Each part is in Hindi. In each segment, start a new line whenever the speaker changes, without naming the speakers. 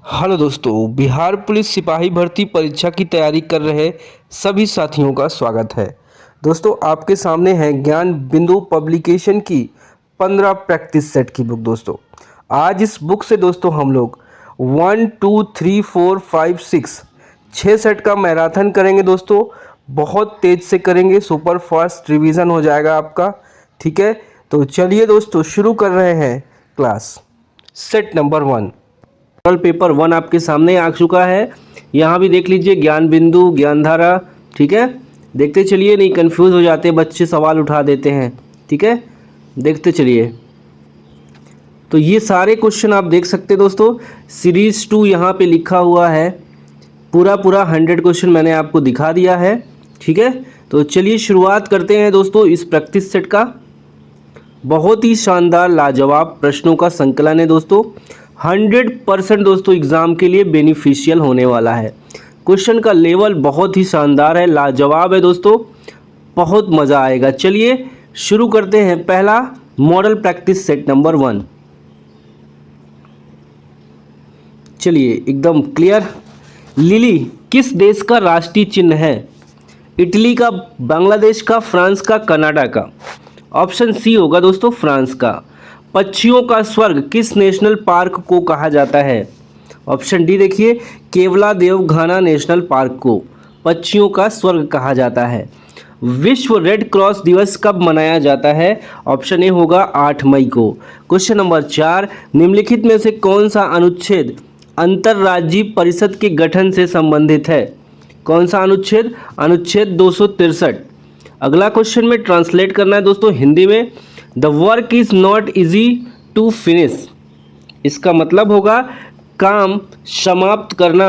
हेलो दोस्तों, बिहार पुलिस सिपाही भर्ती परीक्षा की तैयारी कर रहे सभी साथियों का स्वागत है। दोस्तों, आपके सामने है ज्ञान बिंदु पब्लिकेशन की 15 प्रैक्टिस सेट की बुक। दोस्तों, आज इस बुक से दोस्तों हम लोग 1 2 3 4 5 6 सेट का मैराथन करेंगे। दोस्तों, बहुत तेज से करेंगे, सुपर फास्ट रिवीजन हो जाएगा आपका। ठीक है, तो चलिए दोस्तों शुरू कर रहे हैं class. Set number 1 model paper 1 आपके सामने आ चुका है। यहाँ भी देख लीजिए ज्ञान बिंदु, ज्ञानधारा। ठीक है, देखते चलिए, नहीं कंफ्यूज हो जाते बच्चे, सवाल उठा देते हैं। ठीक है, देखते चलिए। तो ये सारे क्वेश्चन आप देख सकते हैं दोस्तों। सीरीज 2 यहाँ पे लिखा हुआ है। पूरा 100 क्वेश्चन मैंने आपको दिखा दिया है। ठीक है, तो चलिए शुरुआत करते हैं दोस्तों इस प्रैक्टिस सेट का। बहुत ही शानदार लाजवाब प्रश्नों का संकलन है दोस्तों। 100% दोस्तों एग्ज़ाम के लिए बेनिफिशियल होने वाला है। क्वेश्चन का लेवल बहुत ही शानदार है, लाजवाब है दोस्तों, बहुत मज़ा आएगा। चलिए शुरू करते हैं। पहला मॉडल प्रैक्टिस सेट नंबर 1। चलिए एकदम क्लियर। लिली किस देश का राष्ट्रीय चिन्ह है? इटली का, बांग्लादेश का, फ्रांस का, कनाडा का? ऑप्शन सी होगा दोस्तों फ्रांस का। पक्षियों का स्वर्ग किस नेशनल पार्क को कहा जाता है? ऑप्शन डी देखिए, केवला देवघाना नेशनल पार्क को पक्षियों का स्वर्ग कहा जाता है। विश्व रेड क्रॉस दिवस कब मनाया जाता है? ऑप्शन ए होगा 8 मई को। क्वेश्चन नंबर 4, निम्नलिखित में से कौन सा अनुच्छेद अंतर्राज्यीय परिषद के गठन से संबंधित है? कौन सा अनुच्छेद? अनुच्छेद 263। अगला क्वेश्चन में ट्रांसलेट करना है दोस्तों हिंदी में। The work is not easy to finish, इसका मतलब होगा काम समाप्त करना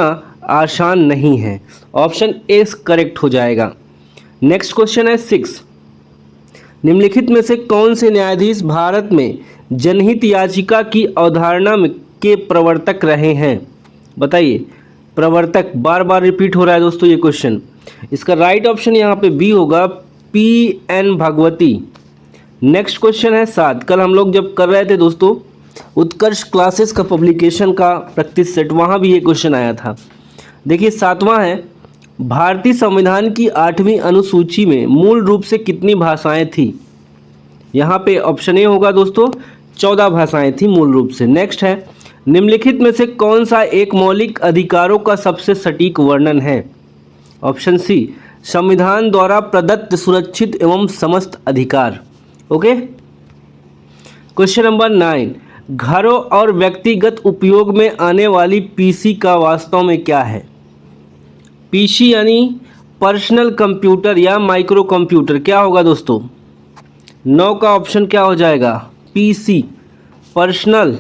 आसान नहीं है। ऑप्शन ए करेक्ट हो जाएगा। नेक्स्ट क्वेश्चन है 6, निम्नलिखित में से कौन से न्यायाधीश भारत में जनहित याचिका की अवधारणा के प्रवर्तक रहे हैं? बताइए, प्रवर्तक बार बार रिपीट हो रहा है दोस्तों ये क्वेश्चन। इसका राइट ऑप्शन यहाँ पे बी होगा, P.N. भागवती। नेक्स्ट क्वेश्चन है 7, कल हम लोग जब कर रहे थे दोस्तों उत्कर्ष क्लासेस का पब्लिकेशन का प्रैक्टिस सेट, वहाँ भी ये क्वेश्चन आया था। देखिए 7वां है, भारतीय संविधान की 8वीं अनुसूची में मूल रूप से कितनी भाषाएं थी? यहाँ पे ऑप्शन ए होगा दोस्तों 14 भाषाएं थी मूल रूप से। नेक्स्ट है, निम्नलिखित में से कौन सा एक मौलिक अधिकारों का सबसे सटीक वर्णन है? ऑप्शन सी, संविधान द्वारा प्रदत्त सुरक्षित एवं समस्त अधिकार। ओके। क्वेश्चन नंबर 9, घरों और व्यक्तिगत उपयोग में आने वाली पीसी का वास्तव में क्या है? पीसी यानी पर्सनल कंप्यूटर या माइक्रो कंप्यूटर, क्या होगा दोस्तों? 9 का ऑप्शन क्या हो जाएगा? PC, personal,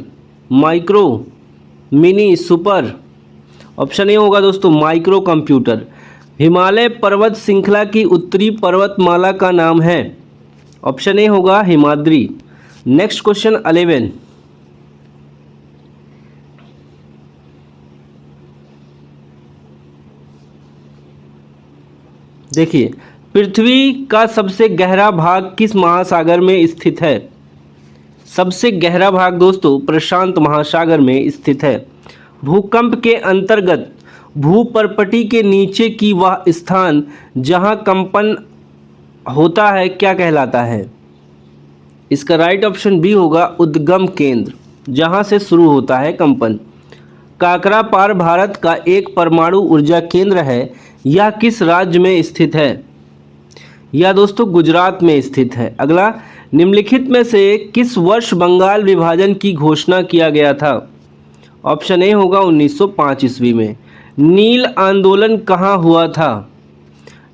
micro, mini, super. Option A होगा दोस्तों माइक्रो कंप्यूटर। हिमालय पर्वत श्रृंखला की उत्तरी पर्वतमाला का नाम है? ऑप्शन ए होगा हिमाद्री। नेक्स्ट क्वेश्चन 11, देखिए, पृथ्वी का सबसे गहरा भाग किस महासागर में स्थित है? सबसे गहरा भाग दोस्तों प्रशांत महासागर में स्थित है। भूकंप के अंतर्गत भूपर्पटी के नीचे की वह स्थान जहां कंपन होता है क्या कहलाता है? इसका राइट ऑप्शन बी होगा उद्गम केंद्र, जहां से शुरू होता है कंपन। काकरापार भारत का एक परमाणु ऊर्जा केंद्र है। यह किस राज्य में स्थित है? यह दोस्तों गुजरात में स्थित है। अगला, निम्नलिखित में से किस वर्ष बंगाल विभाजन की घोषणा किया गया था? ऑप्शन ए होगा 1905 ईस्वी में। नील आंदोलन कहाँ हुआ था?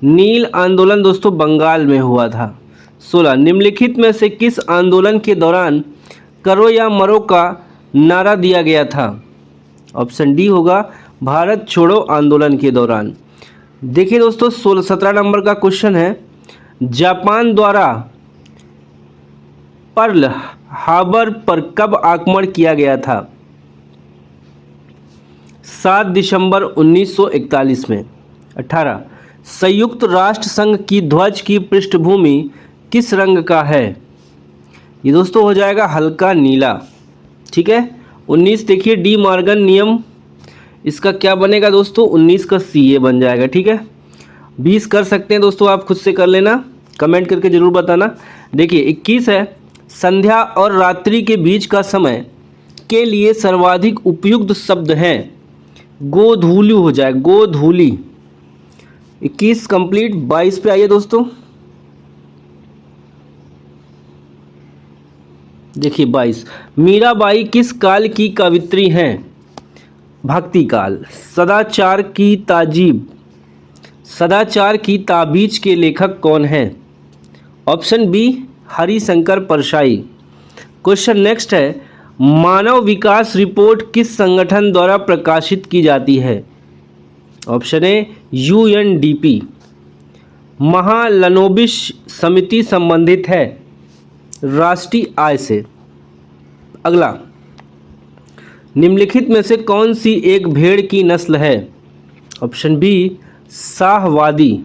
नील आंदोलन दोस्तों बंगाल में हुआ था। 16, निम्नलिखित में से किस आंदोलन के दौरान करो या मरो का नारा दिया गया था? ऑप्शन डी होगा भारत छोड़ो आंदोलन के दौरान। देखिए दोस्तों 17 नंबर का क्वेश्चन है, जापान द्वारा पर्ल हार्बर पर कब आक्रमण किया गया था? 7 दिसंबर 1941 में। 18, संयुक्त राष्ट्र संघ की ध्वज की पृष्ठभूमि किस रंग का है? ये दोस्तों हो जाएगा हल्का नीला। ठीक है। 19 देखिए, डी मॉर्गन नियम इसका क्या बनेगा दोस्तों, 19 का सी ये बन जाएगा। ठीक है, 20 कर सकते हैं दोस्तों, आप खुद से कर लेना, कमेंट करके ज़रूर बताना। देखिए 21 है, संध्या और रात्रि के बीच का समय के लिए सर्वाधिक उपयुक्त शब्द हैं। गोधूली हो जाए, गोधूली। 21 कंप्लीट। 22 पे आइए दोस्तों। देखिए 22, मीराबाई किस काल की कवित्री हैं? भक्ति काल। सदाचार की ताजीब, सदाचार की ताबीज के लेखक कौन हैं? Option B Harishankar Parsai. Question next है, मानव विकास रिपोर्ट किस संगठन द्वारा प्रकाशित की जाती है? ऑप्शन ए यूएनडीपी। महालनोबिस समिति संबंधित है राष्ट्रीय आय से। अगला, निम्नलिखित में से कौन सी एक भेड़ की नस्ल है? Option B Shahabadi.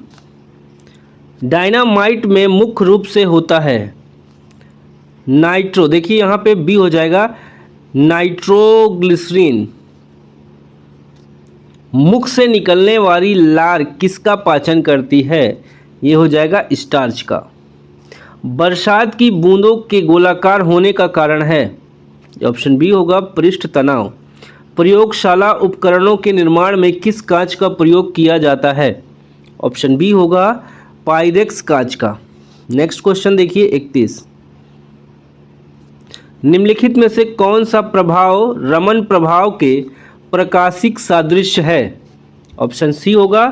डायनामाइट में मुख्य रूप से होता है नाइट्रो, देखिए यहाँ पे बी हो जाएगा नाइट्रोग्लिसरीन। मुख से निकलने वाली लार किसका पाचन करती है? ये हो जाएगा स्टार्च का। बरसात की बूंदों के गोलाकार होने का कारण है? ऑप्शन बी होगा पृष्ठ तनाव। प्रयोगशाला उपकरणों के निर्माण में किस कांच का प्रयोग किया जाता है? ऑप्शन बी होगा पाइरेक्स कांच का। नेक्स्ट क्वेश्चन देखिए 31, निम्नलिखित में से कौन सा प्रभाव रमन प्रभाव के प्रकाशिक सादृश्य है? ऑप्शन सी होगा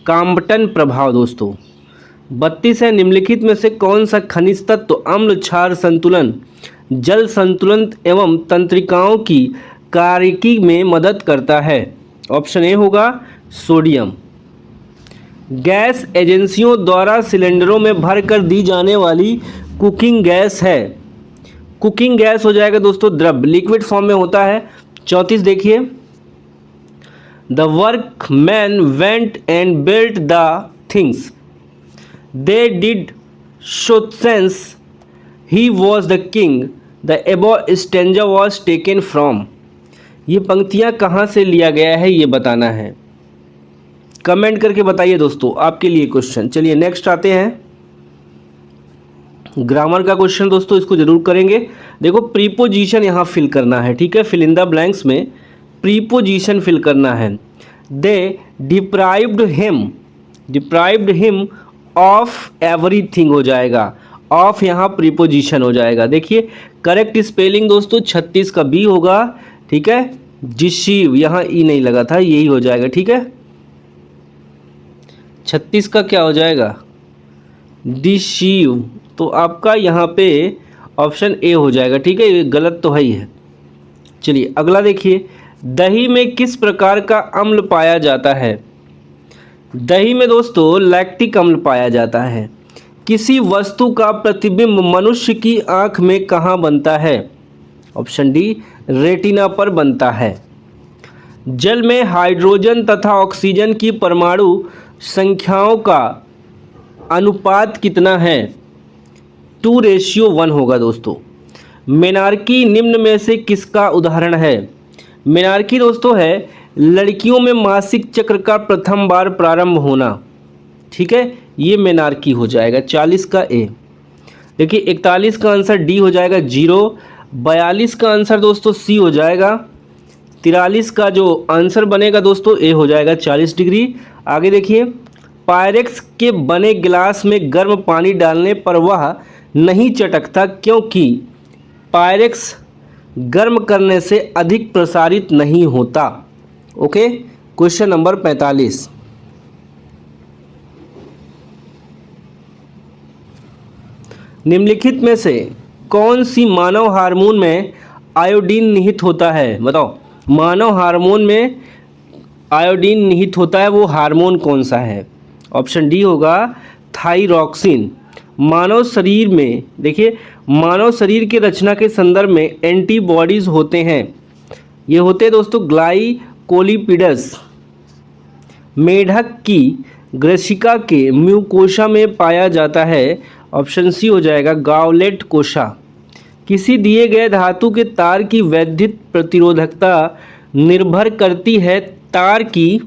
काम्पटन प्रभाव दोस्तों। 32 है, निम्नलिखित में से कौन सा खनिज तत्व अम्ल क्षार संतुलन, जल संतुलन एवं तंत्रिकाओं की कार्यकी में मदद करता है? ऑप्शन ए होगा सोडियम। गैस एजेंसियों द्वारा सिलेंडरों में भरकर दी जाने वाली कुकिंग गैस है? कुकिंग गैस हो जाएगा दोस्तों द्रव, लिक्विड फॉर्म में होता है। 34 देखिए, the workman went and built the things they did show sense he was the king the above stanza was taken from. ये पंक्तियाँ कहाँ से लिया गया है ये बताना है, कमेंट करके बताइए दोस्तों, आपके लिए क्वेश्चन। चलिए नेक्स्ट आते हैं, ग्रामर का क्वेश्चन दोस्तों, इसको जरूर करेंगे। देखो प्रीपोजिशन यहाँ फिल करना है, ठीक है, फिल इन द ब्लैंक्स में प्रीपोजिशन फिल करना है। दे डिप्राइव्ड हिम ऑफ एवरीथिंग हो जाएगा, ऑफ यहाँ प्रीपोजिशन हो जाएगा। देखिए करेक्ट स्पेलिंग दोस्तों 36 का बी होगा, ठीक है। डिसीव, यहाँ ई नहीं लगा था, यही हो जाएगा, ठीक है। 36 का क्या हो जाएगा, डिसीव, तो आपका यहाँ पे ऑप्शन ए हो जाएगा, ठीक है, ये गलत तो है ही है। चलिए अगला देखिए, दही में किस प्रकार का अम्ल पाया जाता है? दही में दोस्तों लैक्टिक अम्ल पाया जाता है। किसी वस्तु का प्रतिबिंब मनुष्य की आंख में कहाँ बनता है? ऑप्शन डी रेटिना पर बनता है। जल में हाइड्रोजन तथा ऑक्सीजन की परमाणु संख्याओं का अनुपात कितना है? 2:1 होगा दोस्तों। मेनार्की निम्न में से किसका उदाहरण है? मेनार्की दोस्तों है लड़कियों में मासिक चक्र का प्रथम बार प्रारंभ होना, ठीक है, ये मेनार्की हो जाएगा। 40 का ए। देखिए 41 का आंसर डी हो जाएगा 0। 42 का आंसर दोस्तों सी हो जाएगा। 43 का जो आंसर बनेगा दोस्तों ए हो जाएगा 40 डिग्री। आगे देखिए, पायरेक्स के बने गिलास में गर्म पानी डालने पर वह नहीं चटकता क्योंकि पायरेक्स गर्म करने से अधिक प्रसारित नहीं होता। ओके, क्वेश्चन नंबर 45, निम्नलिखित में से कौन सी मानव हार्मोन में आयोडीन निहित होता है? बताओ, मानव हार्मोन में आयोडीन निहित होता है, वो हार्मोन कौन सा है? ऑप्शन डी होगा थायरॉक्सिन। मानव शरीर में, देखिए मानव शरीर की रचना के संदर्भ में एंटीबॉडीज होते हैं, ये होते हैं दोस्तों ग्लाइकोलिपिड्स। मेढक की ग्रसिका के म्यूकोशा में पाया जाता है, ऑप्शन सी हो जाएगा गावलेट कोशा। किसी दिए गए धातु के तार की वैद्युत प्रतिरोधकता निर्भर करती है तार की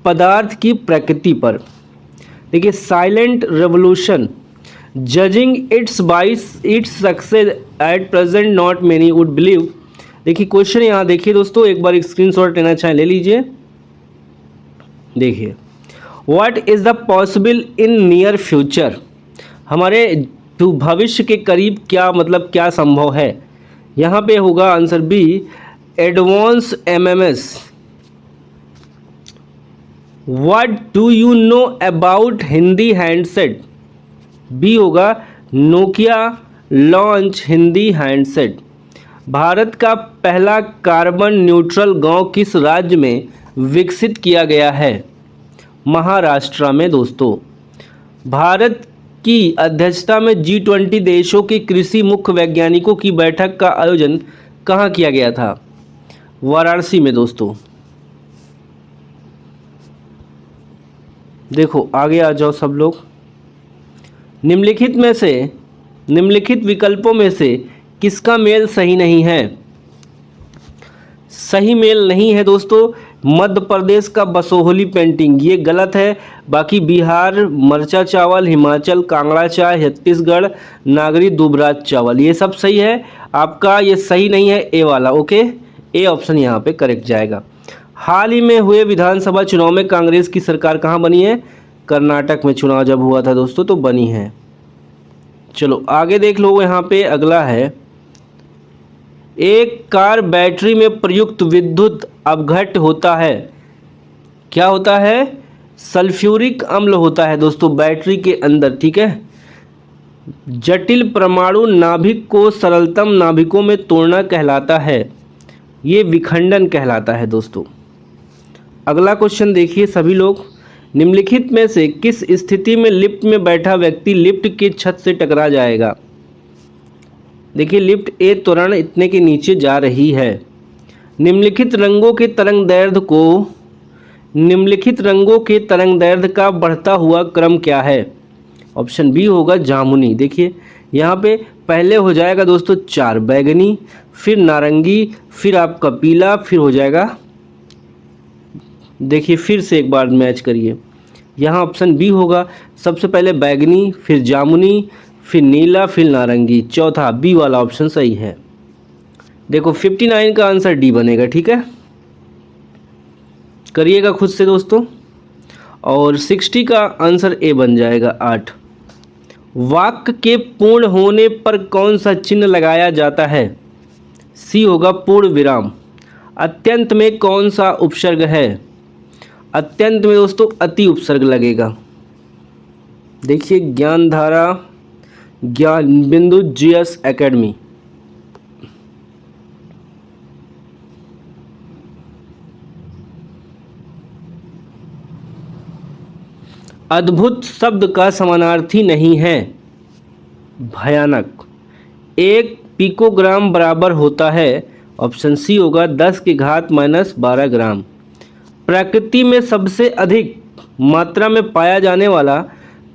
पदार्थ की प्रकृति पर। देखिए silent revolution judging it's by its success at present not many would believe. देखिए क्वेश्चन यहाँ देखिए दोस्तों, एक बार स्क्रीनशॉट लेना चाहें ले लीजिए। देखिए what is the possible in near future, हमारे भविष्य के करीब क्या मतलब क्या संभव है। यहाँ पे होगा answer B advance MMS. What do you know about Hindi handset, B होगा Nokia launch Hindi handset. Bharat का पहला कार्बन न्यूट्रल गांव किस राज्य में विकसित किया गया है, महाराष्ट्र में दोस्तों। भारत की अध्यक्षता में G20 देशों के कृषि मुख्य वैज्ञानिकों की बैठक का आयोजन कहाँ किया गया था, वाराणसी में दोस्तों। देखो आगे आ जाओ सब लोग। निम्नलिखित विकल्पों में से किसका मेल सही नहीं है। सही मेल नहीं है दोस्तों मध्य प्रदेश का बसोहली पेंटिंग, ये गलत है। बाकी बिहार मरचा चावल, हिमाचल कांगड़ा चाय, छत्तीसगढ़ नागरी दुबराज चावल, ये सब सही है। आपका ये सही नहीं है ए वाला, ओके, ए ऑप्शन यहाँ पे करेक्ट जाएगा। हाल ही में हुए विधानसभा चुनाव में कांग्रेस की सरकार कहाँ बनी है, कर्नाटक में चुनाव जब हुआ था दोस्तों तो बनी है। चलो आगे देख लो, यहाँ पे अगला है, एक कार बैटरी में प्रयुक्त विद्युत अपघट्य होता है, क्या होता है, सल्फ्यूरिक अम्ल होता है दोस्तों बैटरी के अंदर, ठीक है। जटिल परमाणु नाभिक को सरलतम नाभिकों में तोड़ना कहलाता है, ये विखंडन कहलाता है दोस्तों। अगला क्वेश्चन देखिए सभी लोग, निम्नलिखित में से किस स्थिति में लिफ्ट में बैठा व्यक्ति लिफ्ट की छत से टकरा जाएगा। देखिए लिफ्ट ए त्वरण इतने के नीचे जा रही है। निम्नलिखित रंगों के तरंग दैर्ध्य का बढ़ता हुआ क्रम क्या है, ऑप्शन बी होगा जामुनी। देखिए यहाँ पे पहले हो जाएगा दोस्तों 4 बैगनी, फिर नारंगी, फिर आपका पीला, फिर हो जाएगा, देखिए फिर से एक बार मैच करिए, यहाँ ऑप्शन बी होगा सबसे पहले बैगनी, फिर जामुनी, फिर नीला, फिर नारंगी, चौथा बी वाला ऑप्शन सही है। देखो 59 का आंसर डी बनेगा, ठीक है, करिएगा खुद से दोस्तों। और 60 का आंसर ए बन जाएगा 8। वाक्य के पूर्ण होने पर कौन सा चिन्ह लगाया जाता है, सी होगा पूर्ण विराम। अत्यंत में कौन सा उपसर्ग है, अत्यंत में दोस्तों अति उपसर्ग लगेगा। देखिए ज्ञानधारा ज्ञान बिंदु जीएस एकेडमी, अद्भुत शब्द का समानार्थी नहीं है भयानक। 1 पिकोग्राम बराबर होता है, ऑप्शन सी होगा 10 की घात -12 ग्राम। प्रकृति में सबसे अधिक मात्रा में पाया जाने वाला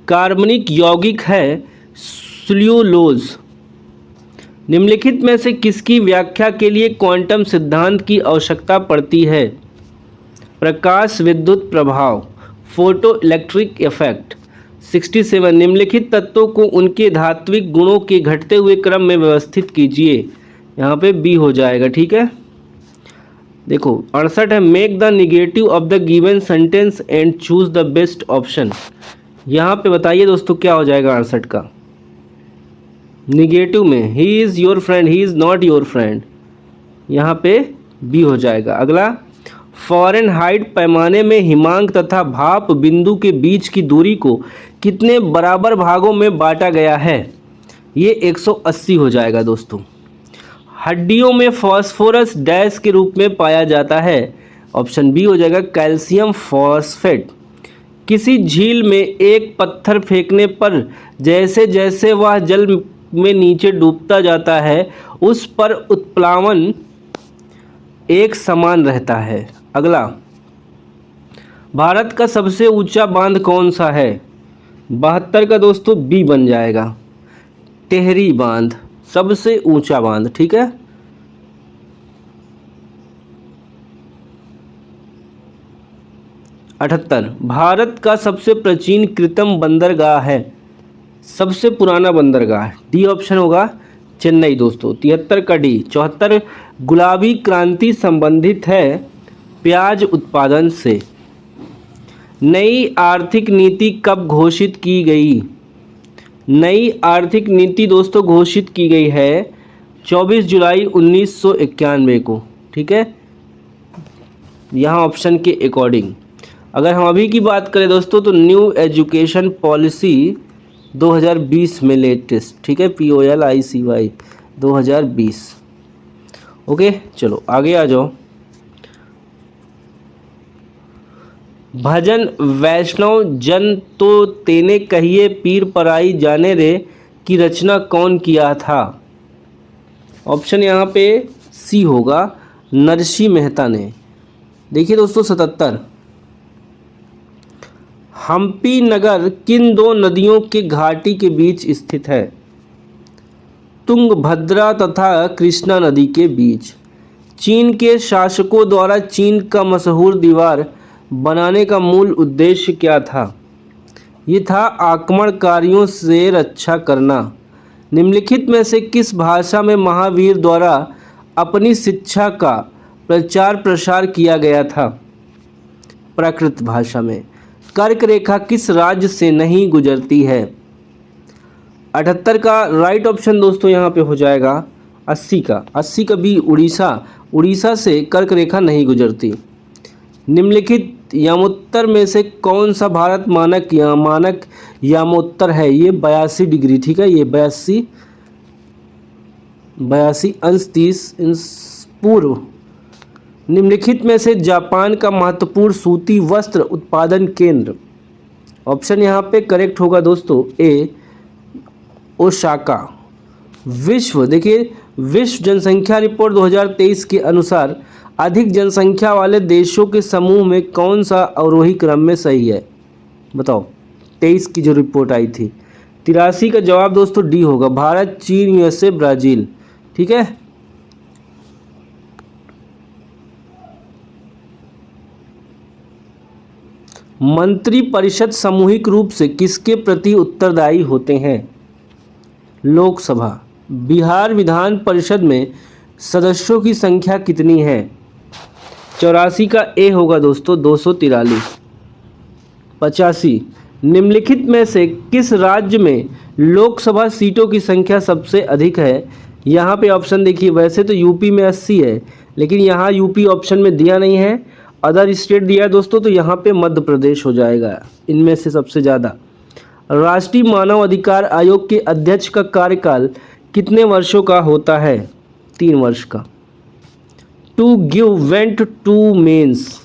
कार्बनिक यौगिक है सेल्यूलोज। निम्नलिखित में से किसकी व्याख्या के लिए क्वांटम सिद्धांत की आवश्यकता पड़ती है, प्रकाश विद्युत प्रभाव, फोटो इलेक्ट्रिक इफेक्ट। 67 निम्नलिखित तत्वों को उनके धात्विक गुणों के घटते हुए क्रम में व्यवस्थित कीजिए, यहाँ पे बी हो जाएगा, ठीक है। देखो 68 है make the negative of the given sentence and choose the best option. यहाँ पे बताइए दोस्तों क्या हो जाएगा 68 का निगेटिव में, he is your friend, he is not your friend, यहाँ पे बी हो जाएगा। अगला फ़ारेनहाइट पैमाने में हिमांक तथा भाप बिंदु के बीच की दूरी को कितने बराबर भागों में बांटा गया है, ये 180 हो जाएगा दोस्तों। हड्डियों में फास्फोरस डैश के रूप में पाया जाता है, ऑप्शन बी हो जाएगा कैल्शियम फॉस्फेट। किसी झील में एक पत्थर फेंकने पर जैसे जैसे वह जल में नीचे डूबता जाता है उस पर उत्प्लावन एक समान रहता है। अगला भारत का सबसे ऊंचा बांध कौन सा है, 72 का दोस्तों बी बन जाएगा, टेहरी बांध सबसे ऊंचा बांध, ठीक है। 78 भारत का सबसे प्राचीन कृत्रिम बंदरगाह है, सबसे पुराना बंदरगाह, डी ऑप्शन होगा चेन्नई दोस्तों। 73 का डी। 74 गुलाबी क्रांति संबंधित है प्याज उत्पादन से। नई आर्थिक नीति कब घोषित की गई? नई आर्थिक नीति दोस्तों घोषित की गई है 24 जुलाई 1991 को, ठीक है, यहाँ ऑप्शन के अकॉर्डिंग। अगर हम अभी की बात करें दोस्तों तो न्यू एजुकेशन पॉलिसी 2020 में लेटेस्ट, ठीक है, POLICY 2020। ओके, चलो आगे आ जाओ। भजन वैष्णव जन तो तेने कहिए पीर पराई जाने रे की रचना कौन किया था? ऑप्शन यहाँ पे सी होगा नरसिंह मेहता ने। देखिए दोस्तों 77 हम्पी नगर किन दो नदियों के घाटी के बीच स्थित है? तुंगभद्रा तथा कृष्णा नदी के बीच। चीन के शासकों द्वारा चीन का मशहूर दीवार बनाने का मूल उद्देश्य क्या था? ये था आक्रमणकारियों से रक्षा करना। निम्नलिखित में से किस भाषा में महावीर द्वारा अपनी शिक्षा का प्रचार प्रसार किया गया था? प्राकृत भाषा में। कर्क रेखा किस राज्य से नहीं गुजरती है? 78 का राइट ऑप्शन दोस्तों यहाँ पे हो जाएगा 80 का। 80 का बी उड़ीसा। उड़ीसा से कर्क रेखा नहीं गुजरती। निम्नलिखित यामोत्तर में से कौन सा भारत मानक यामोत्तर है? ये 82 डिग्री, ठीक है, ये 82 अंश 30 इंच पूर्व। निम्नलिखित में से जापान का महत्वपूर्ण सूती वस्त्र उत्पादन केंद्र। ऑप्शन यहाँ पे करेक्ट होगा दोस्तों ए ओसाका। देखिए विश्व जनसंख्या रिपोर्ट 2023 के अनुसार अधिक जनसंख्या वाले देशों के समूह में कौन सा अवरोही क्रम में सही है? बताओ 23 की जो रिपोर्ट आई थी। 83 का जवाब दोस्तों डी होगा भारत, चीन, USA, ब्राज़ील, ठीक है। मंत्री परिषद सामूहिक रूप से किसके प्रति उत्तरदायी होते हैं? लोकसभा। बिहार विधान परिषद में सदस्यों की संख्या कितनी है? 84 का ए होगा दोस्तों 243। 85 निम्नलिखित में से किस राज्य में लोकसभा सीटों की संख्या सबसे अधिक है? यहाँ पे ऑप्शन देखिए, वैसे तो यूपी में 80 है, लेकिन यहाँ यूपी ऑप्शन में दिया नहीं है, अदर स्टेट दिया है दोस्तों, तो यहाँ पे मध्य प्रदेश हो जाएगा इनमें से सबसे ज़्यादा। राष्ट्रीय मानव अधिकार आयोग के अध्यक्ष का कार्यकाल कितने वर्षों का होता है? 3 वर्ष का। To give vent to means,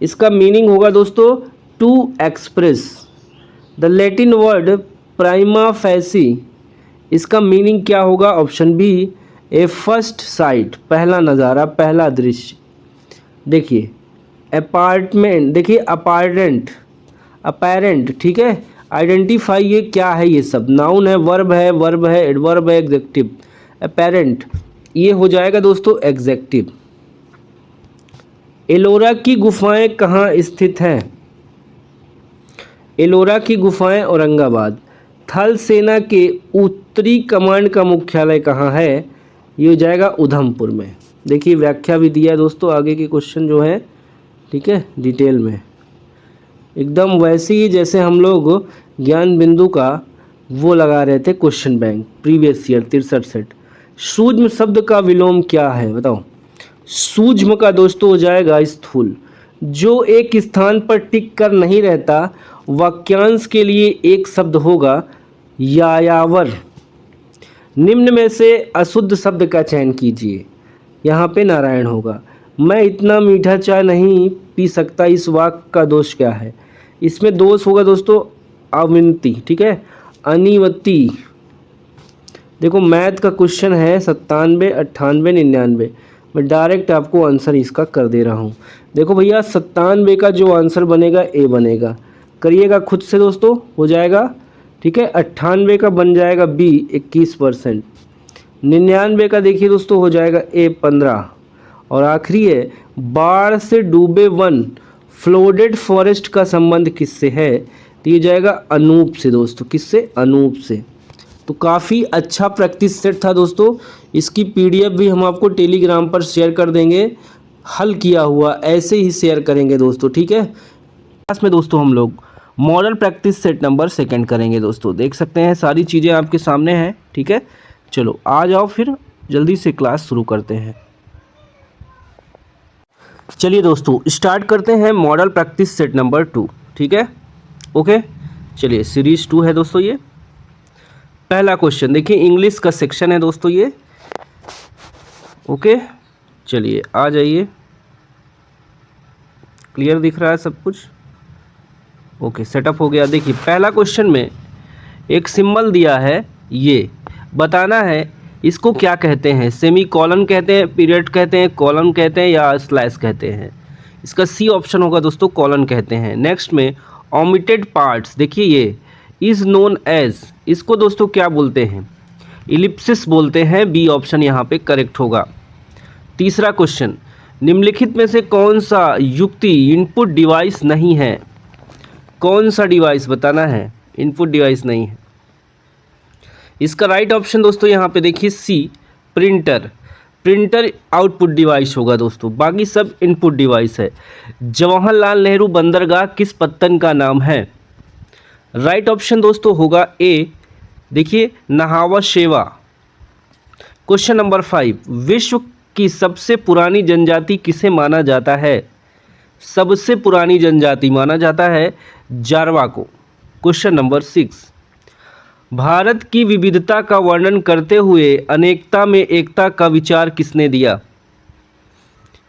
इसका मीनिंग होगा दोस्तों to express. The Latin word prima facie, इसका मीनिंग क्या होगा? Option B a first sight, पहला नज़ारा, पहला दृश्य। देखिए अपार्टमेंट, देखिए अपार्टेंट, अपेरेंट, ठीक है। आइडेंटिफाई, ये क्या है? ये सब नाउन है, वर्ब है, एडवर्ब है, एग्जेक्टिव। अपेरेंट ये हो जाएगा दोस्तों एग्जेक्टिव। एलोरा की गुफाएं कहाँ स्थित हैं? एलोरा की गुफाएं औरंगाबाद। थल सेना के उत्तरी कमांड का मुख्यालय कहाँ है? ये हो जाएगा उधमपुर में। देखिए व्याख्या भी दिया है दोस्तों, आगे के क्वेश्चन जो है, ठीक है, डिटेल में एकदम वैसे ही जैसे हम लोग ज्ञान बिंदु का वो लगा रहे थे question bank previous year 63 set. सूक्ष्म शब्द का विलोम क्या है? बताओ। सूक्ष्म का दोस्तों हो जाएगा स्थूल। जो एक स्थान पर टिक कर नहीं रहता, वाक्यांश के लिए एक शब्द होगा यायावर। निम्न में से अशुद्ध शब्द का चयन कीजिए। यहाँ पे नारायण होगा। मैं इतना मीठा चाय नहीं पी सकता, इस वाक्य का दोष क्या है? इसमें दोष होगा दोस्तों अविनती, ठीक है, अनिवती। देखो मैथ का क्वेश्चन है 97, 98, 99। मैं डायरेक्ट आपको आंसर इसका कर दे रहा हूँ। देखो भैया 97 का जो आंसर बनेगा ए बनेगा, करिएगा खुद से दोस्तों, हो जाएगा, ठीक है। 98 का बन जाएगा बी 21%। 99 का देखिए दोस्तों हो जाएगा ए 15। और आखिरी है बाढ़ से डूबे वन फ्लोडेड फॉरेस्ट का संबंध किससे है? तो ये जाएगा अनूप से दोस्तों। किससे? अनूप से। तो काफ़ी अच्छा प्रैक्टिस सेट था दोस्तों। इसकी पीडीएफ भी हम आपको टेलीग्राम पर शेयर कर देंगे, हल किया हुआ ऐसे ही शेयर करेंगे दोस्तों, ठीक है। क्लास में दोस्तों हम लोग मॉडल प्रैक्टिस सेट नंबर 2 करेंगे दोस्तों। देख सकते हैं सारी चीज़ें आपके सामने हैं, ठीक है। चलो आ जाओ फिर जल्दी से क्लास शुरू करते हैं। चलिए दोस्तों स्टार्ट करते हैं मॉडल प्रैक्टिस सेट नंबर 2, ठीक है। ओके चलिए सीरीज 2 है दोस्तों। ये पहला क्वेश्चन देखिए, इंग्लिश का सेक्शन है दोस्तों ये। ओके चलिए आ जाइए, क्लियर दिख रहा है सब कुछ? ओके सेटअप हो गया। देखिए पहला क्वेश्चन में एक सिंबल दिया है, ये बताना है इसको क्या कहते हैं। सेमी कॉलन कहते हैं, पीरियड कहते हैं, कॉलन कहते हैं या स्लैश कहते हैं। इसका सी ऑप्शन होगा दोस्तों, कॉलन कहते हैं। नेक्स्ट में ओमिटेड पार्ट्स, देखिए ये इज़ नोन एज, इसको दोस्तों क्या बोलते हैं? इलिप्सिस बोलते हैं। बी ऑप्शन यहाँ पे करेक्ट होगा। तीसरा क्वेश्चन, निम्नलिखित में से कौन सा युक्ति इनपुट डिवाइस नहीं है? कौन सा डिवाइस बताना है इनपुट डिवाइस नहीं है? इसका राइट ऑप्शन दोस्तों यहाँ पे देखिए सी, प्रिंटर। प्रिंटर आउटपुट डिवाइस होगा दोस्तों, बाकी सब इनपुट डिवाइस है। जवाहरलाल नेहरू बंदरगाह किस पत्तन का नाम है? राइट ऑप्शन दोस्तों होगा ए, देखिए नहावा शेवा। क्वेश्चन नंबर 5, विश्व की सबसे पुरानी जनजाति किसे माना जाता है? सबसे पुरानी जनजाति माना जाता है जारवा को। क्वेश्चन नंबर 6, भारत की विविधता का वर्णन करते हुए अनेकता में एकता का विचार किसने दिया?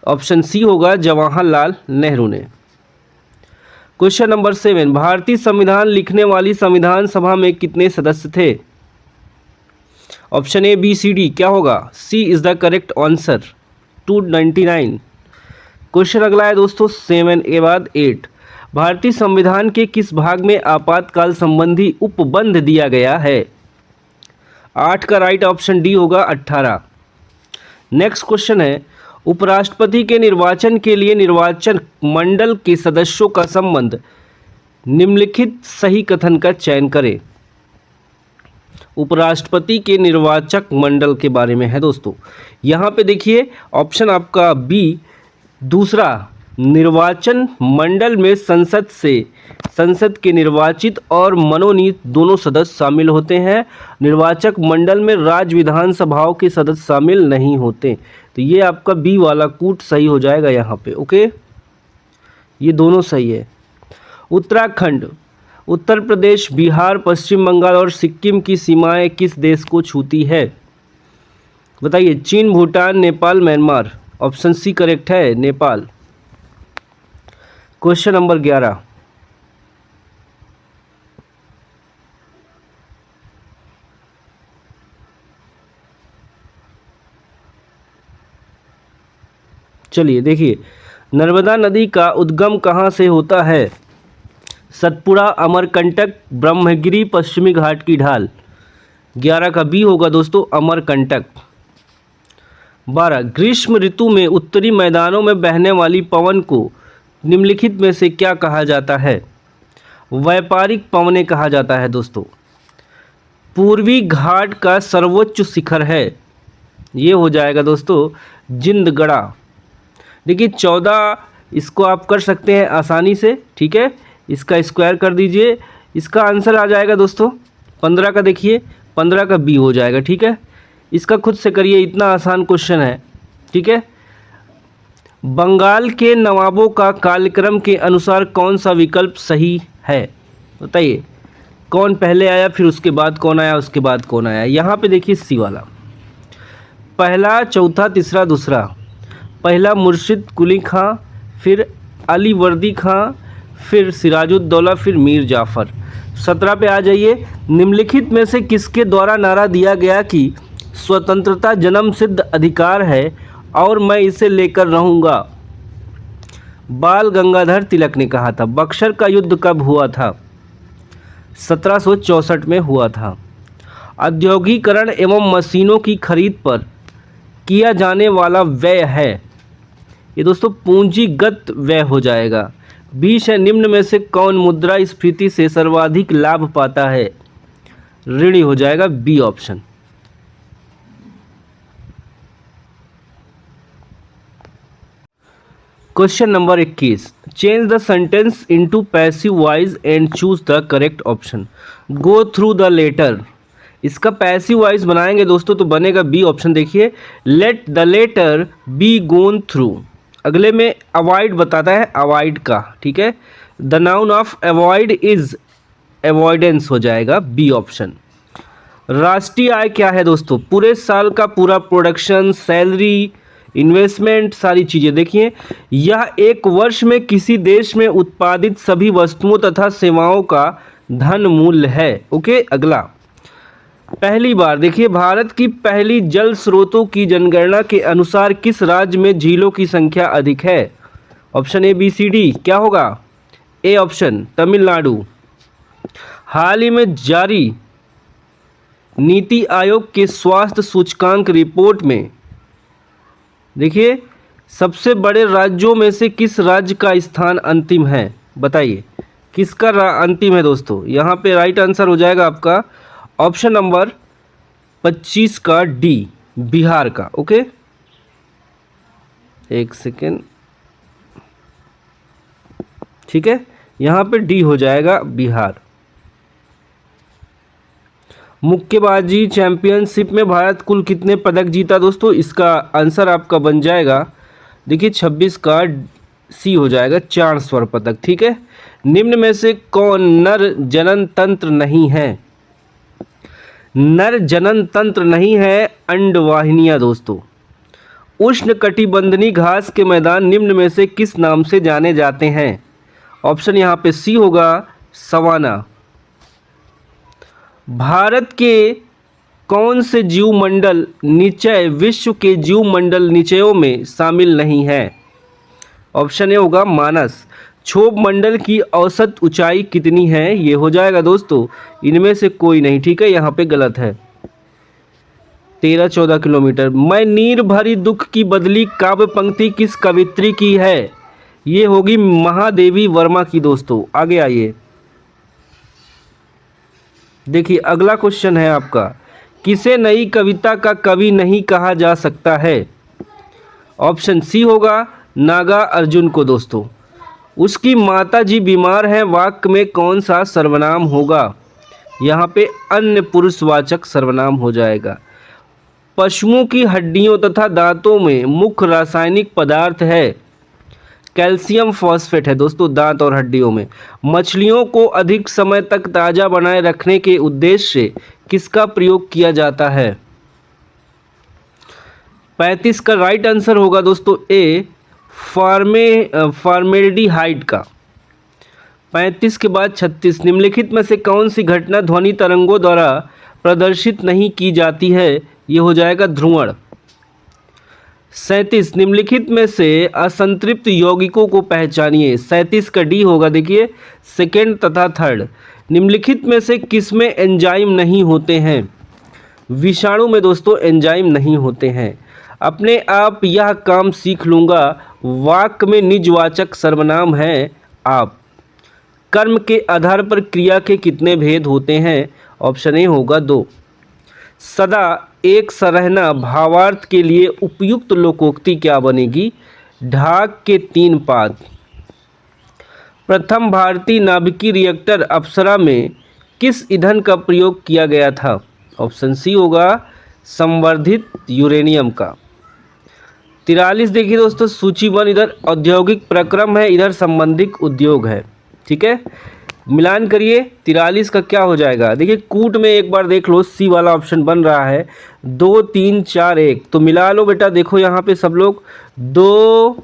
ऑप्शन सी होगा जवाहरलाल नेहरू ने। क्वेश्चन नंबर 7, भारतीय संविधान लिखने वाली संविधान सभा में कितने सदस्य थे? Option A B C D क्या होगा? C is the correct answer, 299। Question अगला है दोस्तों 7 के बाद 8, भारतीय संविधान के किस भाग में आपातकाल संबंधी उपबंध दिया गया है? 8 का राइट ऑप्शन डी होगा 18। नेक्स्ट क्वेश्चन है, उपराष्ट्रपति के निर्वाचन के लिए निर्वाचन मंडल के सदस्यों का संबंध निम्नलिखित सही कथन का चयन करें। उपराष्ट्रपति के निर्वाचक मंडल के बारे में है दोस्तों। यहाँ पे देखिए ऑप्शन आपका बी दूसरा, निर्वाचन मंडल में संसद के निर्वाचित और मनोनीत दोनों सदस्य शामिल होते हैं। निर्वाचक मंडल में राज्य विधानसभाओं के सदस्य शामिल नहीं होते। तो ये आपका बी वाला कूट सही हो जाएगा यहाँ पे। ओके ये दोनों सही है। उत्तराखंड, उत्तर प्रदेश, बिहार, पश्चिम बंगाल और सिक्किम की सीमाएं किस देश को छूती है? बताइए। चीन, Bhutan, Nepal, Myanmar. Option C correct है, नेपाल। क्वेश्चन नंबर 11, चलिए देखिए, नर्मदा नदी का उद्गम कहाँ से होता है? सतपुड़ा, अमरकंटक, ब्रह्मगिरी, पश्चिमी घाट की ढाल। 11 का बी होगा दोस्तों, अमरकंटक। 12, ग्रीष्म ऋतु में उत्तरी मैदानों में बहने वाली पवन को निम्नलिखित में से क्या कहा जाता है? व्यापारिक पवनें कहा जाता है दोस्तों। पूर्वी घाट का सर्वोच्च शिखर है, ये हो जाएगा दोस्तों जिंदगड़ा। देखिए 14 इसको आप कर सकते हैं आसानी से, ठीक है। इसका स्क्वायर कर दीजिए, इसका आंसर आ जाएगा दोस्तों 15 का। देखिए 15 का बी हो जाएगा, ठीक है। इसका खुद से करिए, इतना आसान क्वेश्चन है, ठीक है। बंगाल के नवाबों का कालक्रम के अनुसार कौन सा विकल्प सही है? बताइए कौन पहले आया, फिर उसके बाद कौन आया, उसके बाद कौन आया। यहाँ पे देखिए सी वाला, पहला, चौथा, तीसरा, दूसरा। पहला मुर्शिद कुली खां, फिर अली वर्दी खां, फिर सिराजुद्दौला, फिर मीर जाफ़र। 17 पे आ जाइए। निम्नलिखित में से किसके द्वारा नारा दिया गया कि स्वतंत्रता जन्म सिद्ध अधिकार है और मैं इसे लेकर रहूँगा? बाल गंगाधर तिलक ने कहा था। बक्सर का युद्ध कब हुआ था? 1764 में हुआ था। औद्योगिकरण एवं मशीनों की खरीद पर किया जाने वाला व्यय है, ये दोस्तों पूंजीगत व्यय हो जाएगा। 20 है, निम्न में से कौन मुद्रास्फीति से सर्वाधिक लाभ पाता है? ऋणी हो जाएगा B option. Question number 21, change the sentence into passive voice and choose the correct option. Go through the letter, इसका पैसिव वॉइस बनाएंगे दोस्तों तो बनेगा बी ऑप्शन। देखिए, let the letter be gone through, अगले में अवॉइड बताता है, अवॉइड का, ठीक है। The noun of avoid is avoidance, हो जाएगा बी ऑप्शन। राष्ट्रीय आय क्या है दोस्तों? पूरे साल का पूरा प्रोडक्शन, सैलरी, इन्वेस्टमेंट, सारी चीज़ें। देखिए, यह एक वर्ष में किसी देश में उत्पादित सभी वस्तुओं तथा सेवाओं का धन मूल्य है। ओके, अगला, पहली बार देखिए, भारत की पहली जल स्रोतों की जनगणना के अनुसार किस राज्य में झीलों की संख्या अधिक है? Option A B C D, क्या होगा? A option, Tamil Nadu. हाल ही में जारी नीति आयोग के स्वास्थ्य सूचकांक रिपोर्ट में देखिए, सबसे बड़े राज्यों में से किस राज्य का स्थान अंतिम है? बताइए किसका अंतिम है दोस्तों? यहाँ पे राइट आंसर हो जाएगा आपका ऑप्शन नंबर 25 का डी, बिहार का। ओके, एक सेकेंड, ठीक है, यहाँ पे डी हो जाएगा बिहार। मुक्केबाजी चैंपियनशिप में भारत कुल कितने पदक जीता दोस्तों? इसका आंसर आपका बन जाएगा, देखिए 26 का सी हो जाएगा, 4 स्वर्ण पदक। ठीक है, निम्न में से कौन नर जनन तंत्र नहीं है? नर जनन तंत्र नहीं है, अंडवाहिनियां दोस्तों। उष्ण कटिबंधनी घास के मैदान निम्न में से किस नाम से जाने जाते हैं? ऑप्शन यहाँ पे सी होगा, सवाना। भारत के कौन से जीवमंडल निचय विश्व के जीवमंडल निचयों में शामिल नहीं है? ऑप्शन ए होगा मानस। क्षोभ मंडल की औसत ऊंचाई कितनी है? ये हो जाएगा दोस्तों इनमें से कोई नहीं, ठीक है, यहाँ पे गलत है, 13-14 किलोमीटर। मैं नीर भरी दुख की बदली काव्य पंक्ति किस कवित्री की है? ये होगी महादेवी वर्मा की दोस्तों। आगे आइए, देखिए अगला क्वेश्चन है आपका, किसे नई कविता का कवि नहीं कहा जा सकता है? ऑप्शन सी होगा नागा अर्जुन को दोस्तों। उसकी माता जी बीमार हैं, वाक्य में कौन सा सर्वनाम होगा? यहाँ पे अन्य पुरुषवाचक सर्वनाम हो जाएगा। पशुओं की हड्डियों तथा दांतों में मुख्य रासायनिक पदार्थ है, कैल्शियम फॉस्फेट है दोस्तों, दांत और हड्डियों में। मछलियों को अधिक समय तक ताज़ा बनाए रखने के उद्देश्य से किसका प्रयोग किया जाता है? 35 का राइट आंसर होगा दोस्तों ए, फॉर्मेल्डिहाइड का। 35 के बाद 36, निम्नलिखित में से कौन सी घटना ध्वनि तरंगों द्वारा प्रदर्शित नहीं की जाती है? ये हो जाएगा ध्रुवण। 37, निम्नलिखित में से असंतृप्त यौगिकों को पहचानिए। 37 का डी होगा, देखिए सेकेंड तथा थर्ड। निम्नलिखित में से किसमें एंजाइम नहीं होते हैं? विषाणु में दोस्तों एंजाइम नहीं होते हैं। अपने आप यह काम सीख लूँगा, वाक्य में निजवाचक सर्वनाम है आप। कर्म के आधार पर क्रिया के कितने भेद होते हैं? ऑप्शन ए होगा 2। सदा एक सरहना भावार्थ के लिए उपयुक्त लोकोक्ति क्या बनेगी? ढाक के 3 पाद। प्रथम भारतीय नाभिकीय रिएक्टर अप्सरा में किस ईंधन का प्रयोग किया गया था? ऑप्शन सी होगा संवर्धित यूरेनियम का। 43 देखिए दोस्तों, सूची 1 इधर औद्योगिक प्रक्रम है, इधर संबंधित उद्योग है। ठीक है, मिलान करिए, 43 का क्या हो जाएगा? देखिए कूट में एक बार देख लो, सी वाला ऑप्शन बन रहा है, 2 3 4 1, तो मिला लो बेटा। देखो यहाँ पे सब लोग 2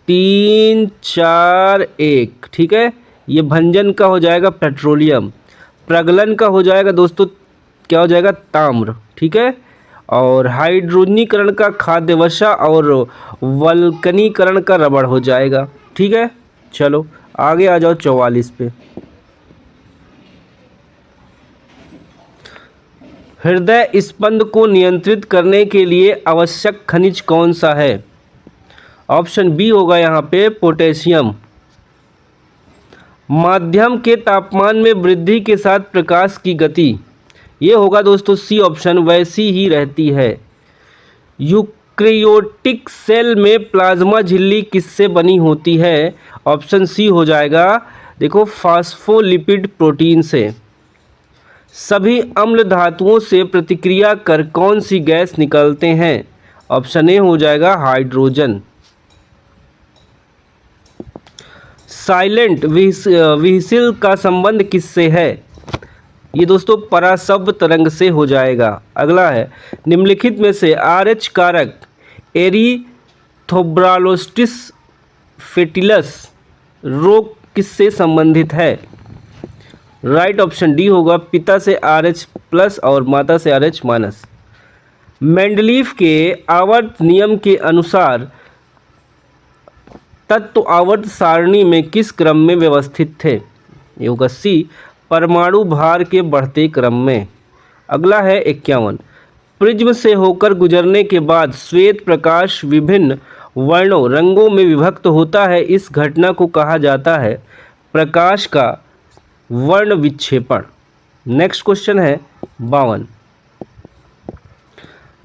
3 4 1, ठीक है। ये भंजन का हो जाएगा पेट्रोलियम, प्रगलन का हो जाएगा दोस्तों क्या हो जाएगा? ताम्र, ठीक है। और हाइड्रोजनीकरण का खाद्य वसा और वल्कनीकरण का रबड़ हो जाएगा, ठीक है। चलो आगे आ जाओ 44 पे। हृदय स्पंद को नियंत्रित करने के लिए आवश्यक खनिज कौन सा है? ऑप्शन बी होगा यहाँ पे पोटेशियम। माध्यम के तापमान में वृद्धि के साथ प्रकाश की गति, ये होगा दोस्तों सी ऑप्शन, वैसी ही रहती है। यूकैरियोटिक सेल में प्लाज्मा झिल्ली किससे बनी होती है? ऑप्शन सी हो जाएगा, देखो फास्फोलिपिड प्रोटीन से। सभी अम्ल धातुओं से प्रतिक्रिया कर कौन सी गैस निकलते हैं? ऑप्शन ए हो जाएगा हाइड्रोजन। साइलेंट व्हीसिल का संबंध किससे है? ये दोस्तों पराशब्द तरंग से हो जाएगा। अगला है, निम्नलिखित में से आरएच कारक एरिथ्रोब्लास्टिस फेटिलस रोग किससे संबंधित है? राइट ऑप्शन डी होगा, पिता से RH प्लस और माता से RH माइनस। मेंडलीफ के आवर्त नियम के अनुसार तत्व आवर्त सारणी में किस क्रम में व्यवस्थित थे? ये होगा सी, परमाणु भार के बढ़ते क्रम में। अगला है 51, प्रिज्म से होकर गुजरने के बाद श्वेत प्रकाश विभिन्न वर्णों रंगों में विभक्त होता है, इस घटना को कहा जाता है प्रकाश का वर्ण विक्षेपण। नेक्स्ट क्वेश्चन है 52,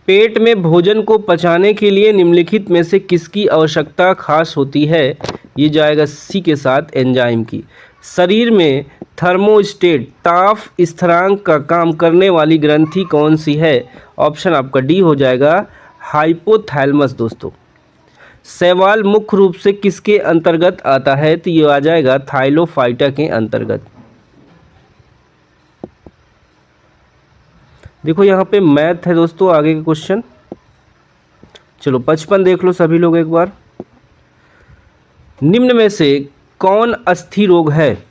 पेट में भोजन को पचाने के लिए निम्नलिखित में से किसकी आवश्यकता खास होती है? ये जाएगा सी के साथ, एंजाइम की। शरीर में थर्मोस्टेट ताप स्थिरांक का काम करने वाली ग्रंथि कौन सी है? ऑप्शन आपका डी हो जाएगा, हाइपोथैलेमस दोस्तों। शैवाल मुख्य रूप से किसके अंतर्गत आता है? तो ये आ जाएगा थाइलोफाइटा के अंतर्गत। देखो यहाँ पे मैथ है दोस्तों, आगे के क्वेश्चन। चलो 55 देख लो सभी लोग एक बार। निम्न में से कौन अस्थि रोग है?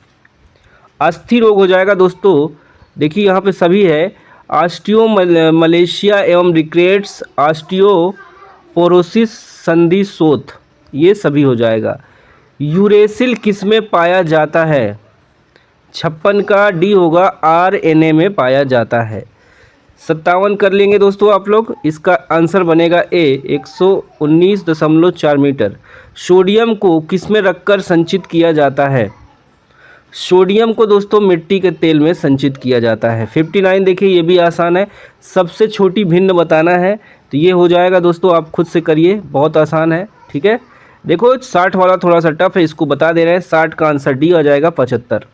अस्थि रोग हो जाएगा दोस्तों, देखिए यहाँ पे सभी है, ऑस्टियोमलेशिया एवं रिकेट्स, ऑस्टियोपोरोसिस, संधि शोथ, ये सभी हो जाएगा। यूरेसिल किस में पाया जाता है? 56 का डी होगा, RNA में पाया जाता है। 57 कर लेंगे दोस्तों आप लोग, इसका आंसर बनेगा ए, 119.4 मीटर। सोडियम को किस में रखकर संचित किया जाता है? सोडियम को दोस्तों मिट्टी के तेल में संचित किया जाता है। 59 देखिए, ये भी आसान है, सबसे छोटी भिन्न बताना है, तो ये हो जाएगा दोस्तों, आप खुद से करिए, बहुत आसान है, ठीक है। देखो 60 वाला थोड़ा सा टफ है, इसको बता दे रहे हैं। 60 का आंसर डी आ जाएगा, 75।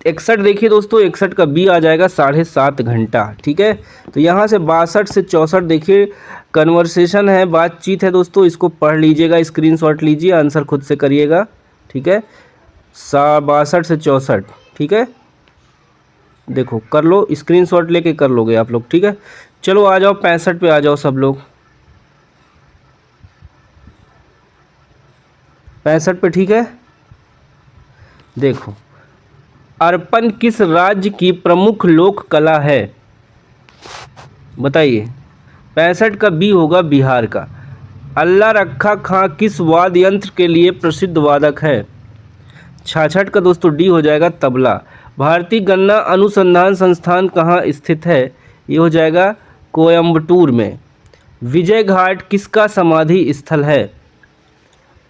61 देखिए दोस्तों, 61 का बी आ जाएगा, 7.5 घंटा, ठीक है। तो यहाँ से 62 से 64 देखिए कन्वर्सेशन है, बातचीत है दोस्तों, इसको पढ़ लीजिएगा, स्क्रीनशॉट लीजिए, आंसर खुद से करिएगा, ठीक है। 62 से 64, ठीक है, देखो कर लो, स्क्रीनशॉट लेके कर लोगे आप लोग, ठीक है। चलो आ जाओ 65 पे आ जाओ सब लोग। 65 पे, ठीक है। देखो, अर्पण किस राज्य की प्रमुख लोक कला है? बताइए। 65 का बी होगा, बिहार का। अल्लाह रखा खां किस वाद्य यंत्र के लिए प्रसिद्ध वादक है? 66 का दोस्तों डी हो जाएगा, तबला। भारतीय गन्ना अनुसंधान संस्थान कहाँ स्थित है? ये हो जाएगा कोयम्बटूर में। विजय घाट किसका समाधि स्थल है?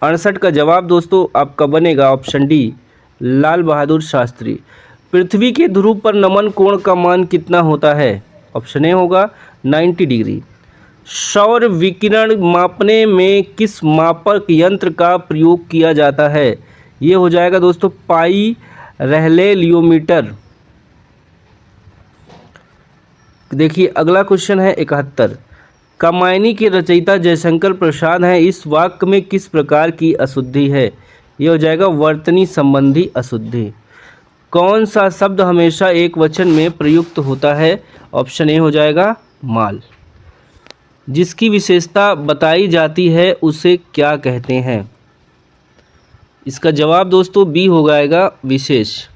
68 का जवाब दोस्तों आपका बनेगा ऑप्शन डी, लाल बहादुर शास्त्री। पृथ्वी के ध्रुव पर नमन कोण का मान कितना होता है? ऑप्शन ए होगा 90 डिग्री। सौर विकिरण मापने में किस मापक यंत्र का प्रयोग किया जाता है? ये हो जाएगा दोस्तों पाइरेलेलियोमीटर। देखिए अगला क्वेश्चन है 71, कामायनी के रचयिता जयशंकर प्रसाद हैं, इस वाक्य में किस प्रकार की अशुद्धि है? ये हो जाएगा वर्तनी संबंधी अशुद्धि। कौन सा शब्द हमेशा एक वचन में प्रयुक्त होता है? ऑप्शन ए हो जाएगा माल। जिसकी विशेषता बताई जाती है उसे क्या कहते हैं? इसका जवाब दोस्तों बी हो जाएगा विशेष।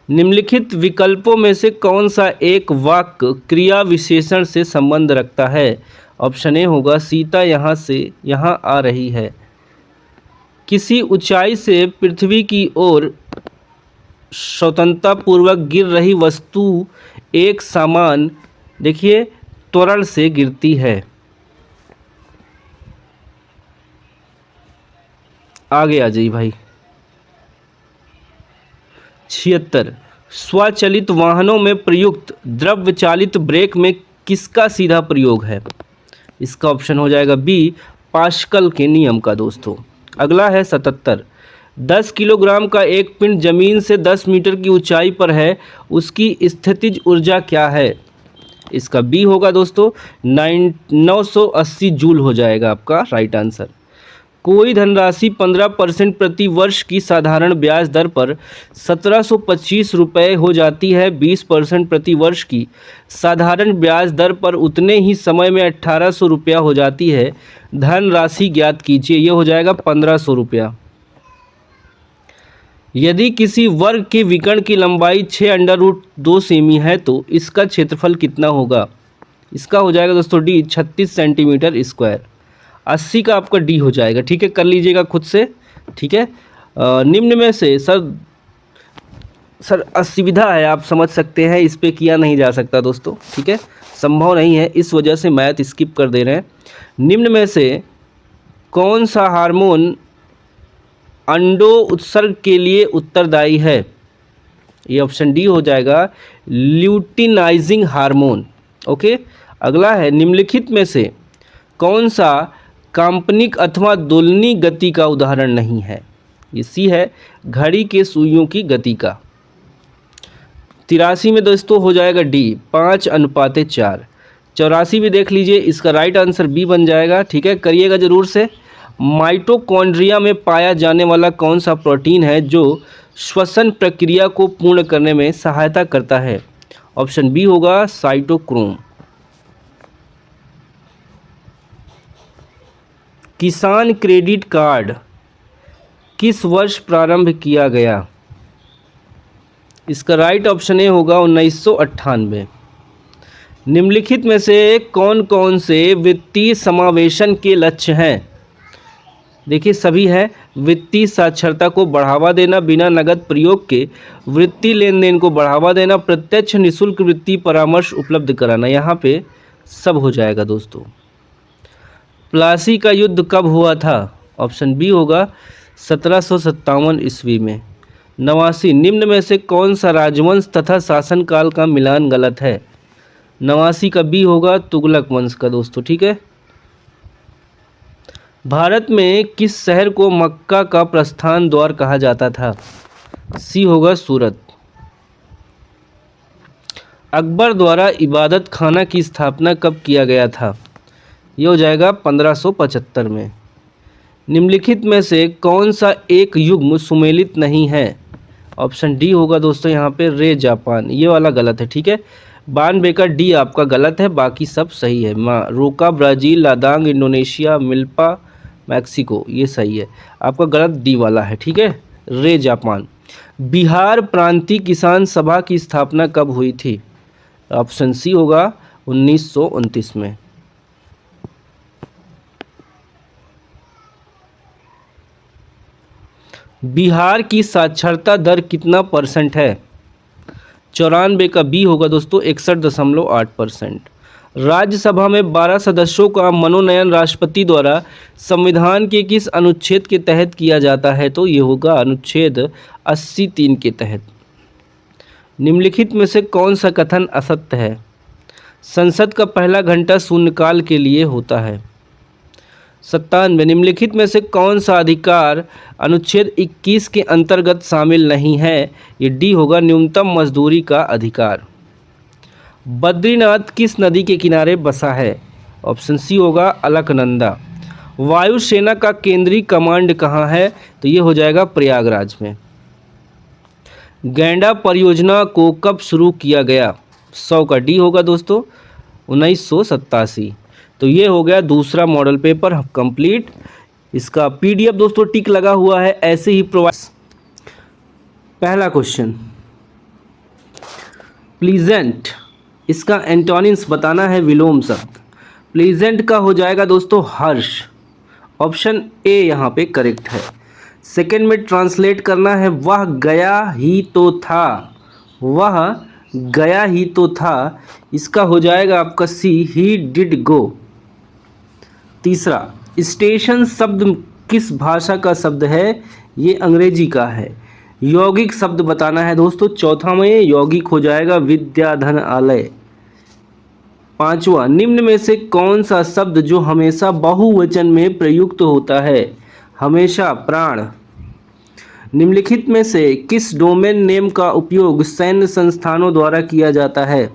निम्नलिखित विकल्पों में से कौन सा एक वाक्य क्रिया विशेषण से संबंध रखता है? ऑप्शन ए होगा सीता यहाँ से यहाँ आ रही है। किसी ऊंचाई से पृथ्वी की ओर स्वतंत्रतापूर्वक गिर रही वस्तु एक समान, देखिए, त्वरण से गिरती है। आगे आ जाइए भाई। 76। स्वचालित वाहनों में प्रयुक्त द्रव्य चालित ब्रेक में किसका सीधा प्रयोग है? इसका ऑप्शन हो जाएगा बी, पास्कल के नियम का दोस्तों। अगला है 77। 10 किलोग्राम का एक पिंड जमीन से 10 मीटर की ऊंचाई पर है, उसकी स्थितिज ऊर्जा क्या है? इसका बी होगा दोस्तों 980 जूल हो जाएगा आपका राइट आंसर। कोई धनराशि 15% प्रति वर्ष की साधारण ब्याज दर पर 1725 रुपये हो जाती है, 20% प्रति वर्ष की साधारण ब्याज दर पर उतने ही समय में 1800 रुपया हो जाती है। धनराशि ज्ञात कीजिए, ये हो जाएगा 1500 रुपया। यदि किसी वर्ग के विकर्ण की लंबाई 6√2 सेमी है तो इसका क्षेत्रफल कितना होगा? इसका हो जाएगा दोस्तों डी, 36 सेंटीमीटर स्क्वायर। 80 का आपका डी हो जाएगा। ठीक है, कर लीजिएगा खुद से। ठीक है, निम्न में से सर असुविधा है, आप समझ सकते हैं, इस पे किया नहीं जा सकता दोस्तों। ठीक है, संभव नहीं है, इस वजह से मैथ स्किप कर दे रहे हैं। निम्न में से कौन सा हार्मोन अंडो उत्सर्ग के लिए उत्तरदायी है? ये ऑप्शन डी हो जाएगा, ल्यूटिनाइजिंग हार्मोन। ओके, अगला है निम्नलिखित में से कौन सा काल्पनिक अथवा दोलनी गति का उदाहरण नहीं है? ये सी है, घड़ी के सुइयों की गति का। 83 में दोस्तों हो जाएगा डी, 5:4। 84 भी देख लीजिए, इसका राइट आंसर बी बन जाएगा। ठीक है, करिएगा ज़रूर से। माइटोकॉन्ड्रिया में पाया जाने वाला कौन सा प्रोटीन है जो श्वसन प्रक्रिया को पूर्ण करने में सहायता करता है? ऑप्शन बी होगा साइटोक्रोम। किसान क्रेडिट कार्ड किस वर्ष प्रारंभ किया गया? इसका राइट ऑप्शन ए होगा 1998। निम्नलिखित में से कौन कौन से वित्तीय समावेशन के लक्ष्य हैं? देखिए सभी है। वित्तीय साक्षरता को बढ़ावा देना, बिना नगद प्रयोग के वित्तीय लेन देन को बढ़ावा देना, प्रत्यक्ष निःशुल्क वित्तीय परामर्श उपलब्ध कराना। यहाँ पे सब हो जाएगा दोस्तों। प्लासी का युद्ध कब हुआ था? ऑप्शन बी होगा 1757 ईस्वी में। 89। निम्न में से कौन सा राजवंश तथा शासनकाल का मिलान गलत है? 89 का बी होगा तुगलक वंश का दोस्तों। ठीक है, भारत में किस शहर को मक्का का प्रस्थान द्वार कहा जाता था? सी होगा सूरत। अकबर द्वारा इबादत खाना की स्थापना कब किया गया था? ये हो जाएगा 1575 में। निम्नलिखित में से कौन सा एक युग्म सुमेलित नहीं है? ऑप्शन डी होगा दोस्तों यहाँ पे रे जापान। ये वाला गलत है। ठीक है, 92 का डी आपका गलत है, बाकी सब सही है। रोका ब्राज़ील, लादांग इंडोनेशिया, मिल्पा मैक्सिको, ये सही है। आपका गलत डी वाला है। ठीक है, रे जापान। बिहार प्रांतीय किसान सभा की स्थापना कब हुई थी? ऑप्शन सी होगा 1929 में। बिहार की साक्षरता दर कितना % है? 94 का बी होगा दोस्तों 61.8%। राज्यसभा में 12 सदस्यों का मनोनयन राष्ट्रपति द्वारा संविधान के किस अनुच्छेद के तहत किया जाता है? तो ये होगा अनुच्छेद 83 के तहत। निम्नलिखित में से कौन सा कथन असत्य है? संसद का पहला घंटा शून्यकाल के लिए होता है। 97। निम्नलिखित में से कौन सा अधिकार अनुच्छेद 21 के अंतर्गत शामिल नहीं है? ये डी होगा न्यूनतम मजदूरी का अधिकार। बद्रीनाथ किस नदी के किनारे बसा है? ऑप्शन सी होगा अलकनंदा। वायुसेना का केंद्रीय कमांड कहाँ है? तो ये हो जाएगा प्रयागराज में। गैंडा परियोजना को कब शुरू किया गया? 100 का डी होगा दोस्तों 1987। तो ये हो गया दूसरा मॉडल पेपर कंप्लीट। इसका PDF दोस्तों टिक लगा हुआ है, ऐसे ही प्रोवाइड। पहला क्वेश्चन, प्लीजेंट, इसका एंटोनिम्स बताना है, विलोम शब्द। प्लीजेंट का हो जाएगा दोस्तों हर्ष। ऑप्शन ए यहाँ पे करेक्ट है। सेकंड में ट्रांसलेट करना है, वह गया ही तो था। वह गया ही तो था, इसका हो जाएगा आपका सी, ही डिड गो। तीसरा, स्टेशन शब्द किस भाषा का शब्द है? ये अंग्रेजी का है। यौगिक शब्द बताना है दोस्तों। चौथा में यौगिक हो जाएगा विद्याधन आलय। पांचवा, निम्न में से कौन सा शब्द जो हमेशा बहुवचन में प्रयुक्त होता है? हमेशा, प्राण। निम्नलिखित में से किस डोमेन नेम का उपयोग सैन्य संस्थानों द्वारा किया जाता है?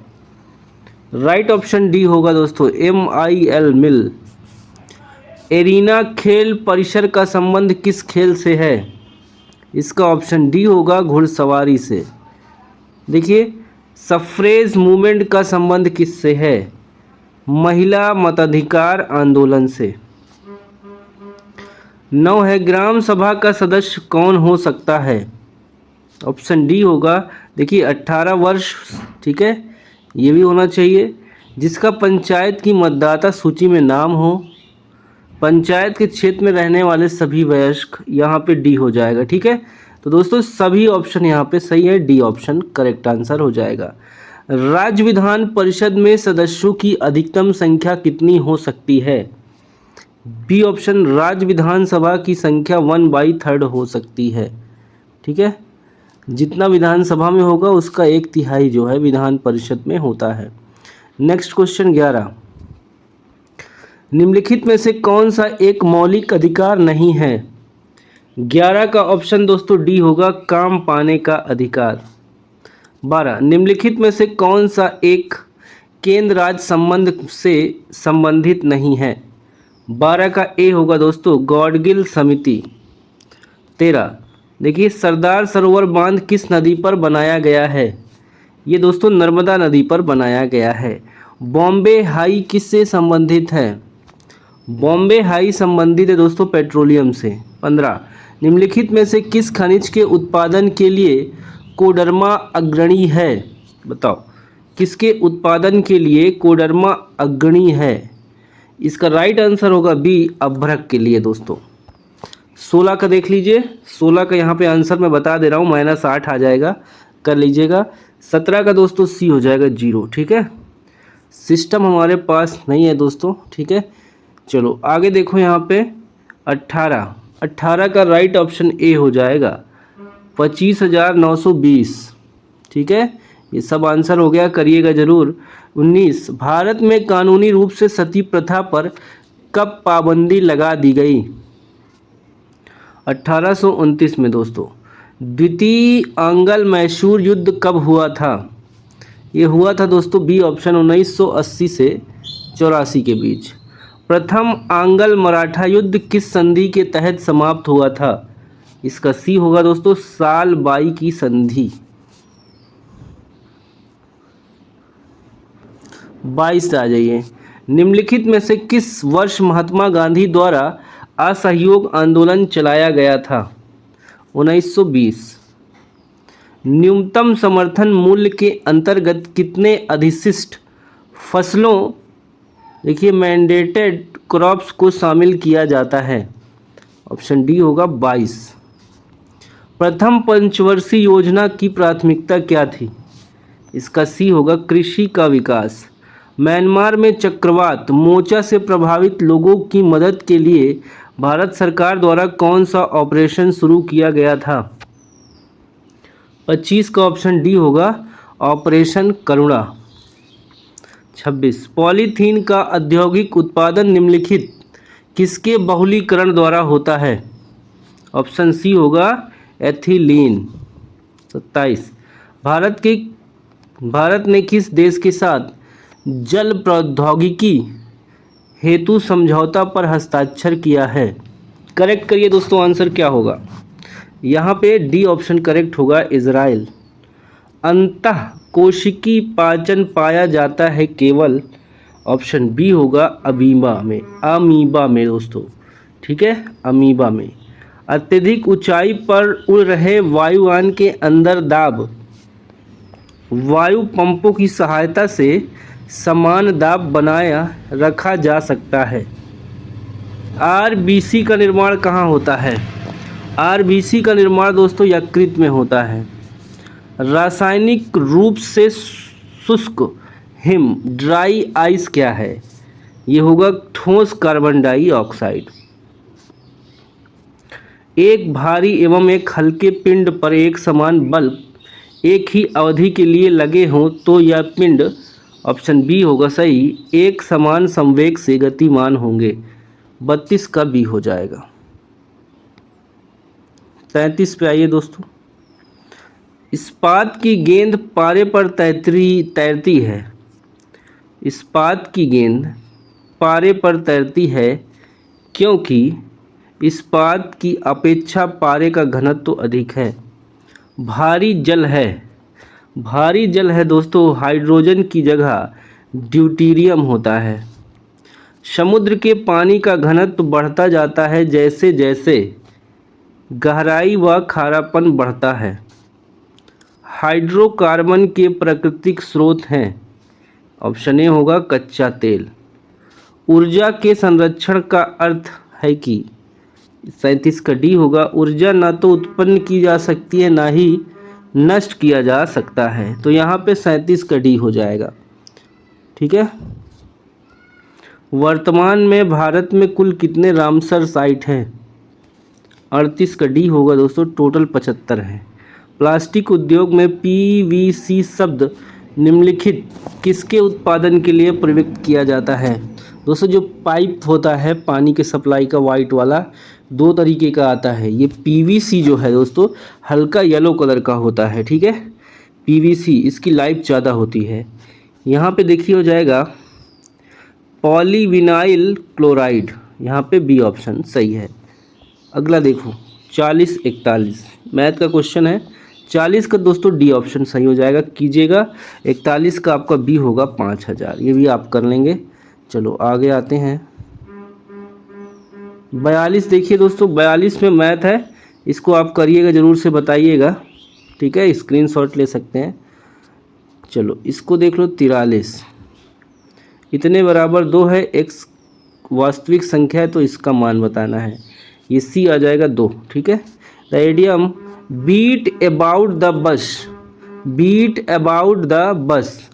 राइट ऑप्शन डी होगा दोस्तों, MIL, मिल। एरिना खेल परिसर का संबंध किस खेल से है? इसका ऑप्शन डी होगा, घुड़सवारी से। देखिए, सफ्रेज मूवमेंट का संबंध किससे है? महिला मताधिकार आंदोलन से। 9 है, ग्राम सभा का सदस्य कौन हो सकता है? ऑप्शन डी होगा, देखिए 18 वर्ष, ठीक है, ये भी होना चाहिए। जिसका पंचायत की मतदाता सूची में नाम हो, पंचायत के क्षेत्र में रहने वाले सभी वयस्क, यहाँ पे डी हो जाएगा, ठीक है। तो दोस्तों सभी ऑप्शन यहाँ पे सही है, डी ऑप्शन करेक्ट आंसर हो जाएगा। राज्य विधान परिषद में सदस्यों की अधिकतम संख्या कितनी हो सकती है? बी ऑप्शन, राज्य विधानसभा की संख्या 1/3 हो सकती है, ठीक है। जितना विधानसभा में होगा उसका 1/3 जो है विधान परिषद में होता है। नेक्स्ट क्वेश्चन 11, निम्नलिखित में से कौन सा एक मौलिक अधिकार नहीं है? 11 का ऑप्शन दोस्तों डी होगा, काम पाने का अधिकार। 12, निम्नलिखित में से कौन सा एक केंद्र राज्य संबंध से संबंधित नहीं है? 12 का ए होगा दोस्तों, गॉडगिल समिति। 13, देखिए सरदार सरोवर बांध किस नदी पर बनाया गया है? ये दोस्तों नर्मदा नदी पर बनाया गया है। बॉम्बे हाई किससे संबंधित है? बॉम्बे हाई संबंधित है दोस्तों पेट्रोलियम से। 15, निम्नलिखित में से किस खनिज के उत्पादन के लिए कोडरमा अग्रणी है? बताओ, किसके उत्पादन के लिए कोडरमा अग्रणी है? इसका राइट आंसर होगा बी, अभ्रक के लिए दोस्तों। 16 का देख लीजिए, 16 का यहाँ पे आंसर मैं बता दे रहा हूँ, -8 आ जाएगा, कर लीजिएगा। 17 का दोस्तों सी हो जाएगा 0, ठीक है। सिस्टम हमारे पास नहीं है दोस्तों, ठीक है। चलो आगे देखो यहाँ पे 18 का राइट ऑप्शन ए हो जाएगा, 25,920, ठीक है। ये सब आंसर हो गया, करिएगा जरूर। 19, भारत में कानूनी रूप से सती प्रथा पर कब पाबंदी लगा दी गई? 1829 में दोस्तों। द्वितीय आंग्ल मैसूर युद्ध कब हुआ था? ये हुआ था दोस्तों बी ऑप्शन, 1980 से 84 के बीच। प्रथम आंग्ल मराठा युद्ध किस संधि के तहत समाप्त हुआ था? इसका सी होगा दोस्तों, साल बाई की संधि। 22 आ जाइए, निम्नलिखित में से किस वर्ष महात्मा गांधी द्वारा असहयोग आंदोलन चलाया गया था? 1920। न्यूनतम समर्थन मूल्य के अंतर्गत कितने अधिशिष्ट फसलों, देखिए मैंडेटेड क्रॉप्स को शामिल किया जाता है? ऑप्शन डी होगा 22। प्रथम पंचवर्षीय योजना की प्राथमिकता क्या थी? इसका सी होगा, कृषि का विकास। म्यांमार में चक्रवात मोचा से प्रभावित लोगों की मदद के लिए भारत सरकार द्वारा कौन सा ऑपरेशन शुरू किया गया था? 25 का ऑप्शन डी होगा, ऑपरेशन करुणा। 26, पॉलीथीन का औद्योगिक उत्पादन निम्नलिखित किसके बहुलीकरण द्वारा होता है? ऑप्शन सी होगा, एथिलीन। 27, भारत ने किस देश के साथ जल प्रौद्योगिकी हेतु समझौता पर हस्ताक्षर किया है? करेक्ट करिए दोस्तों, आंसर क्या होगा? यहाँ पे डी ऑप्शन करेक्ट होगा, इजराइल। अंतः कोशिकी पाचन पाया जाता है केवल, ऑप्शन बी होगा, अमीबा में दोस्तों, ठीक है, अमीबा में। अत्यधिक ऊंचाई पर उड़ रहे वायुयान के अंदर दाब वायु पंपों की सहायता से समान दाब बनाया रखा जा सकता है। आरबीसी का निर्माण कहाँ होता है? आरबीसी का निर्माण दोस्तों यकृत में होता है। रासायनिक रूप से शुष्क हिम ड्राई आइस क्या है? ये होगा ठोस कार्बन डाइऑक्साइड। एक भारी एवं एक हल्के पिंड पर एक समान बल एक ही अवधि के लिए लगे हों तो यह पिंड, ऑप्शन बी होगा सही, एक समान संवेग से गतिमान होंगे। 32 का बी हो जाएगा। 33 पे आइए दोस्तों। इस्पात की गेंद पारे पर तैरती है। इस्पात की गेंद पारे पर तैरती है क्योंकि इस्पात की अपेक्षा पारे का घनत्व अधिक है। भारी जल है। भारी जल है दोस्तों, हाइड्रोजन की जगह ड्यूटेरियम होता है। समुद्र के पानी का घनत्व बढ़ता जाता है जैसे जैसे गहराई व खारापन बढ़ता है। हाइड्रोकार्बन के प्राकृतिक स्रोत हैं। ऑप्शन ए होगा कच्चा तेल। ऊर्जा के संरक्षण का अर्थ है कि 37 का डी होगा, ऊर्जा ना तो उत्पन्न की जा सकती है ना ही नष्ट किया जा सकता है। तो यहाँ पे 37 का डी हो जाएगा। ठीक है। वर्तमान में भारत में कुल कितने रामसर साइट हैं? 38 का डी होगा दोस्तों, टोटल 75 हैं। प्लास्टिक उद्योग में पीवीसी शब्द निम्नलिखित किसके उत्पादन के लिए प्रयुक्त किया जाता है? दोस्तों जो पाइप होता है पानी के सप्लाई का, वाइट वाला, दो तरीके का आता है। ये पीवीसी जो है दोस्तों हल्का येलो कलर का होता है। ठीक है, पीवीसी, इसकी लाइफ ज़्यादा होती है। यहाँ पे देखिए हो जाएगा पॉलीविनाइल क्लोराइड, यहाँ पे बी ऑप्शन सही है। अगला देखो 40-41 मैथ का क्वेश्चन है। 40 का दोस्तों डी ऑप्शन सही हो जाएगा, कीजिएगा। 41 का आपका बी होगा 5000, ये भी आप कर लेंगे। चलो आगे आते हैं। 42 देखिए दोस्तों, 42 में मैथ है, इसको आप करिएगा, ज़रूर से बताइएगा। ठीक है, स्क्रीनशॉट ले सकते हैं। चलो इसको देख लो। 43 इतने बराबर 2 है, एक्स वास्तविक संख्या है तो इसका मान बताना है। ये सी आ जाएगा 2। ठीक है। The idiom beat about the bush, beat about the bush,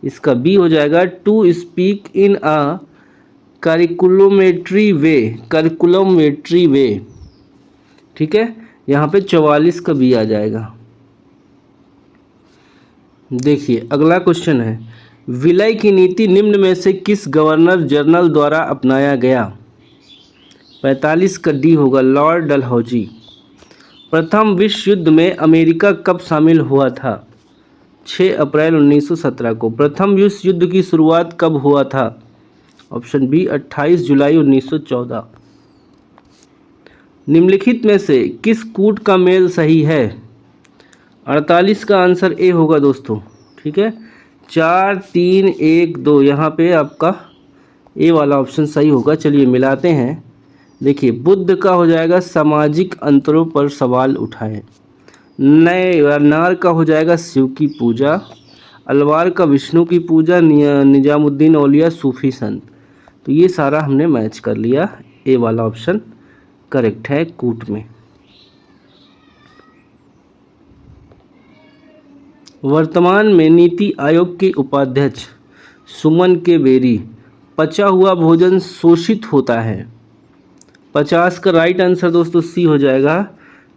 इसका बी हो जाएगा टू स्पीक इन अ करिकुलोमेट्री वे, करिकुलोमेट्री वे। ठीक है, यहाँ पे 44 का बी आ जाएगा। देखिए अगला क्वेश्चन है, विलय की नीति निम्न में से किस गवर्नर जनरल द्वारा अपनाया गया? 45 का डी होगा, लॉर्ड डलहौजी। प्रथम विश्व युद्ध में अमेरिका कब शामिल हुआ था? 6 अप्रैल 1917 को। प्रथम विश्व युद्ध की शुरुआत कब हुआ था? ऑप्शन बी 28 जुलाई 1914। निम्नलिखित में से किस कूट का मेल सही है? 48 का आंसर ए होगा दोस्तों। ठीक है, 4 3 1 2, यहाँ पे आपका ए वाला ऑप्शन सही होगा। चलिए मिलाते हैं। देखिए बुद्ध का हो जाएगा सामाजिक अंतरों पर सवाल उठाएं। नार का हो जाएगा शिव की पूजा। अलवार का विष्णु की पूजा। निजामुद्दीन औलिया सूफी संत। तो ये सारा हमने मैच कर लिया, ए वाला ऑप्शन करेक्ट है कूट में। वर्तमान में नीति आयोग के उपाध्यक्ष सुमन के बेरी। पचा हुआ भोजन शोषित होता है। 50 का राइट आंसर दोस्तों सी हो जाएगा,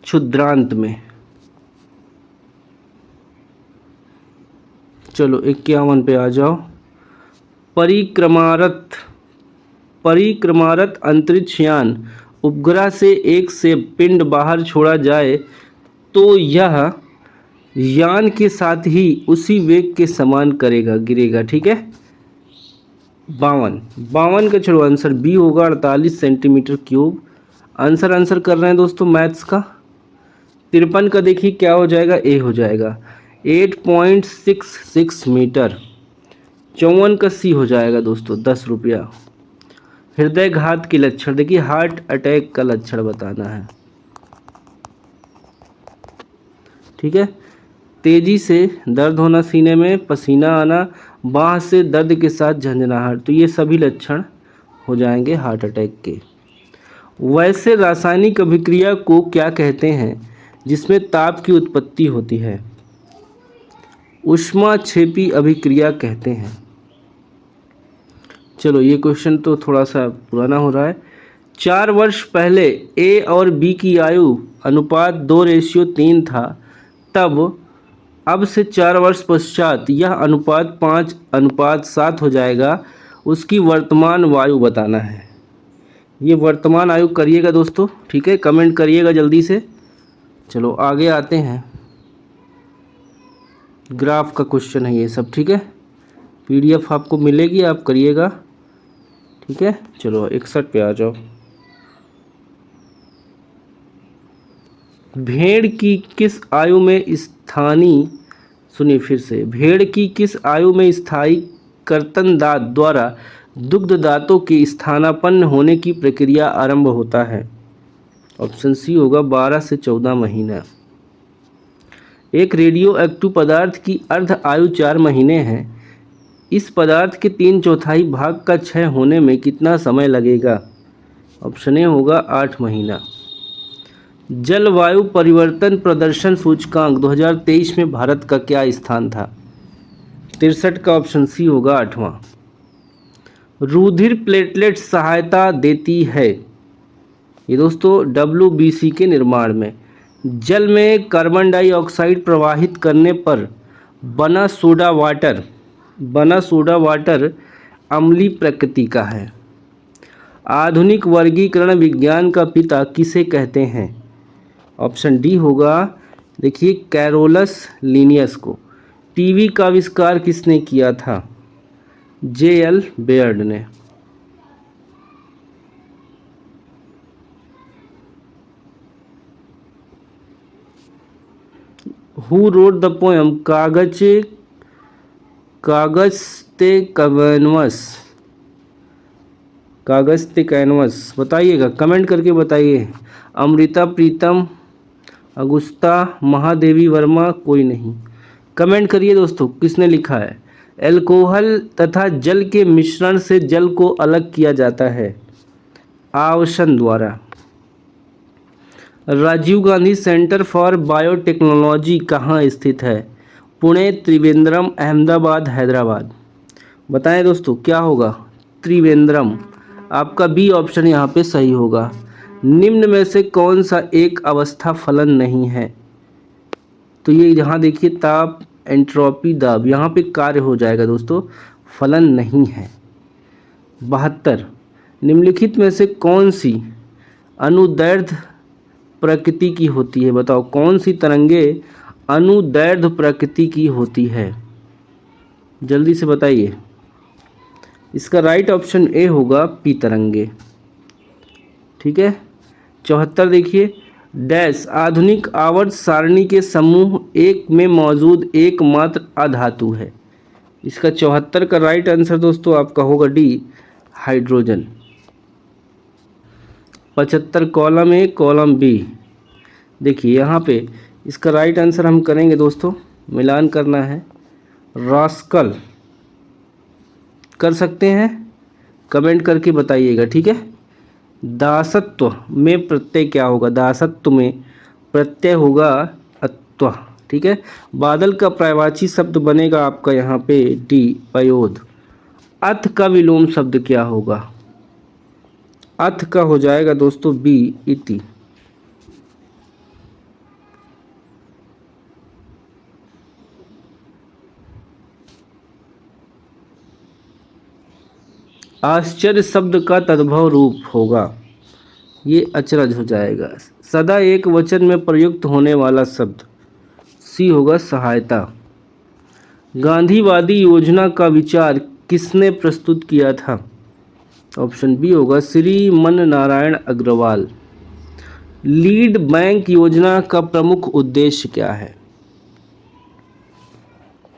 क्षुद्रांत में। चलो 51 पे आ जाओ। परिक्रमारत अंतरिक्ष यान उपग्रह से एक से पिंड बाहर छोड़ा जाए तो यह यान के साथ ही उसी वेग के समान गिरेगा। ठीक है, 52 का चलो आंसर बी होगा, 48 सेंटीमीटर क्यूब। आंसर कर रहे हैं दोस्तों मैथ्स का। 53 का देखिए क्या हो जाएगा, ए हो जाएगा, 8.66 मीटर। 54 का सी हो जाएगा दोस्तों, 10 रुपया। हृदय घात के लक्षण देखिए, हार्ट अटैक का लक्षण बताना है। ठीक है, तेजी से दर्द होना सीने में, पसीना आना, बांह से दर्द के साथ झंझनाहट, तो ये सभी लक्षण हो जाएंगे हार्ट अटैक के। वैसे रासायनिक अभिक्रिया को क्या कहते हैं जिसमें ताप की उत्पत्ति होती है? ऊष्माक्षेपी अभिक्रिया कहते हैं। चलो ये क्वेश्चन तो थोड़ा सा पुराना हो रहा है। 4 वर्ष पहले ए और बी की आयु अनुपात 2:3 था, तब अब से 4 वर्ष पश्चात यह अनुपात 5:7 हो जाएगा। उसकी वर्तमान आयु बताना है। ये वर्तमान आयु करिएगा दोस्तों, ठीक है, कमेंट करिएगा जल्दी से। चलो आगे आते हैं। ग्राफ का क्वेश्चन है ये सब, ठीक है। पीडीएफ आपको मिलेगी, आप करिएगा, ठीक है। चलो 61 पे आ जाओ। भेड़ की किस आयु में स्थानीय सुनिए फिर से, भेड़ की किस आयु में स्थायी कर्तन दांत द्वारा दुग्ध दांतों के स्थानापन्न होने की प्रक्रिया आरंभ होता है? ऑप्शन सी होगा 12 से 14 महीना। एक रेडियो एक्टिव पदार्थ की अर्ध आयु 4 महीने है। इस पदार्थ के 3/4 भाग का क्षय होने में कितना समय लगेगा? ऑप्शन ए होगा 8 महीना। जलवायु परिवर्तन प्रदर्शन सूचकांक 2023 में भारत का क्या स्थान था? 63 का ऑप्शन सी होगा 8वां। रुधिर प्लेटलेट सहायता देती है, ये दोस्तों WBC के निर्माण में। जल में कार्बन डाइऑक्साइड प्रवाहित करने पर बना सोडा वाटर अम्लीय प्रकृति का है। आधुनिक वर्गीकरण विज्ञान का पिता किसे कहते हैं? ऑप्शन डी होगा, देखिए, कैरोलस लिनियस को। टीवी का आविष्कार किसने किया था? JL बेयर्ड ने। हु रोट द पोएम कागज ते कैनवस? बताइएगा, कमेंट करके बताइए। अमृता प्रीतम, अगुस्ता, महादेवी वर्मा, कोई नहीं। कमेंट करिए दोस्तों, किसने लिखा है? एल्कोहल तथा जल के मिश्रण से जल को अलग किया जाता है, आवशन द्वारा। Rajiv Gandhi centre for biotechnology कहाँ स्थित है? पुणे, त्रिवेंद्रम, अहमदाबाद, हैदराबाद। बताएं दोस्तों क्या होगा? त्रिवेंद्रम। आपका बी ऑप्शन यहाँ पे सही होगा। निम्न में से कौन सा एक अवस्था फलन नहीं है? तो ये यहाँ देखिए, ताप, एंट्रोपी, दाब, यहाँ पे कार्य हो जाएगा दोस्तों, फलन नहीं है। 72, निम्नलिखित में से कौन सी अनुदैर्ध्य प्रकृति की होती है? बताओ, कौन सी तरंगे अनुदैर्ध्य प्रकृति की होती है? जल्दी से बताइए। इसका राइट ऑप्शन ए होगा पी तरंगे, ठीक है। 74 देखिए, डैश आधुनिक आवर्त सारणी के समूह एक में मौजूद एकमात्र अधातु है। इसका 74 का राइट आंसर दोस्तों आपका होगा D, hydrogen. 75 column A, column B. देखिए यहाँ पे इसका राइट आंसर हम करेंगे दोस्तों, मिलान करना है, रास्कल। कर सकते हैं, कमेंट करके बताइएगा, ठीक है। दासत्व में प्रत्यय क्या होगा? दासत्व में प्रत्यय होगा अत्व, ठीक है। बादल का पर्यायवाची शब्द बनेगा आपका यहाँ पे डी, पयोद। अथ का विलोम शब्द क्या होगा? अथ का हो जाएगा दोस्तों बी, इति। आश्चर्य शब्द का तद्भव रूप होगा, ये अचरज हो जाएगा। सदा एक वचन में प्रयुक्त होने वाला शब्द, सी होगा सहायता। गांधीवादी योजना का विचार किसने प्रस्तुत किया था? ऑप्शन बी होगा श्री मन नारायण अग्रवाल। लीड बैंक योजना का प्रमुख उद्देश्य क्या है?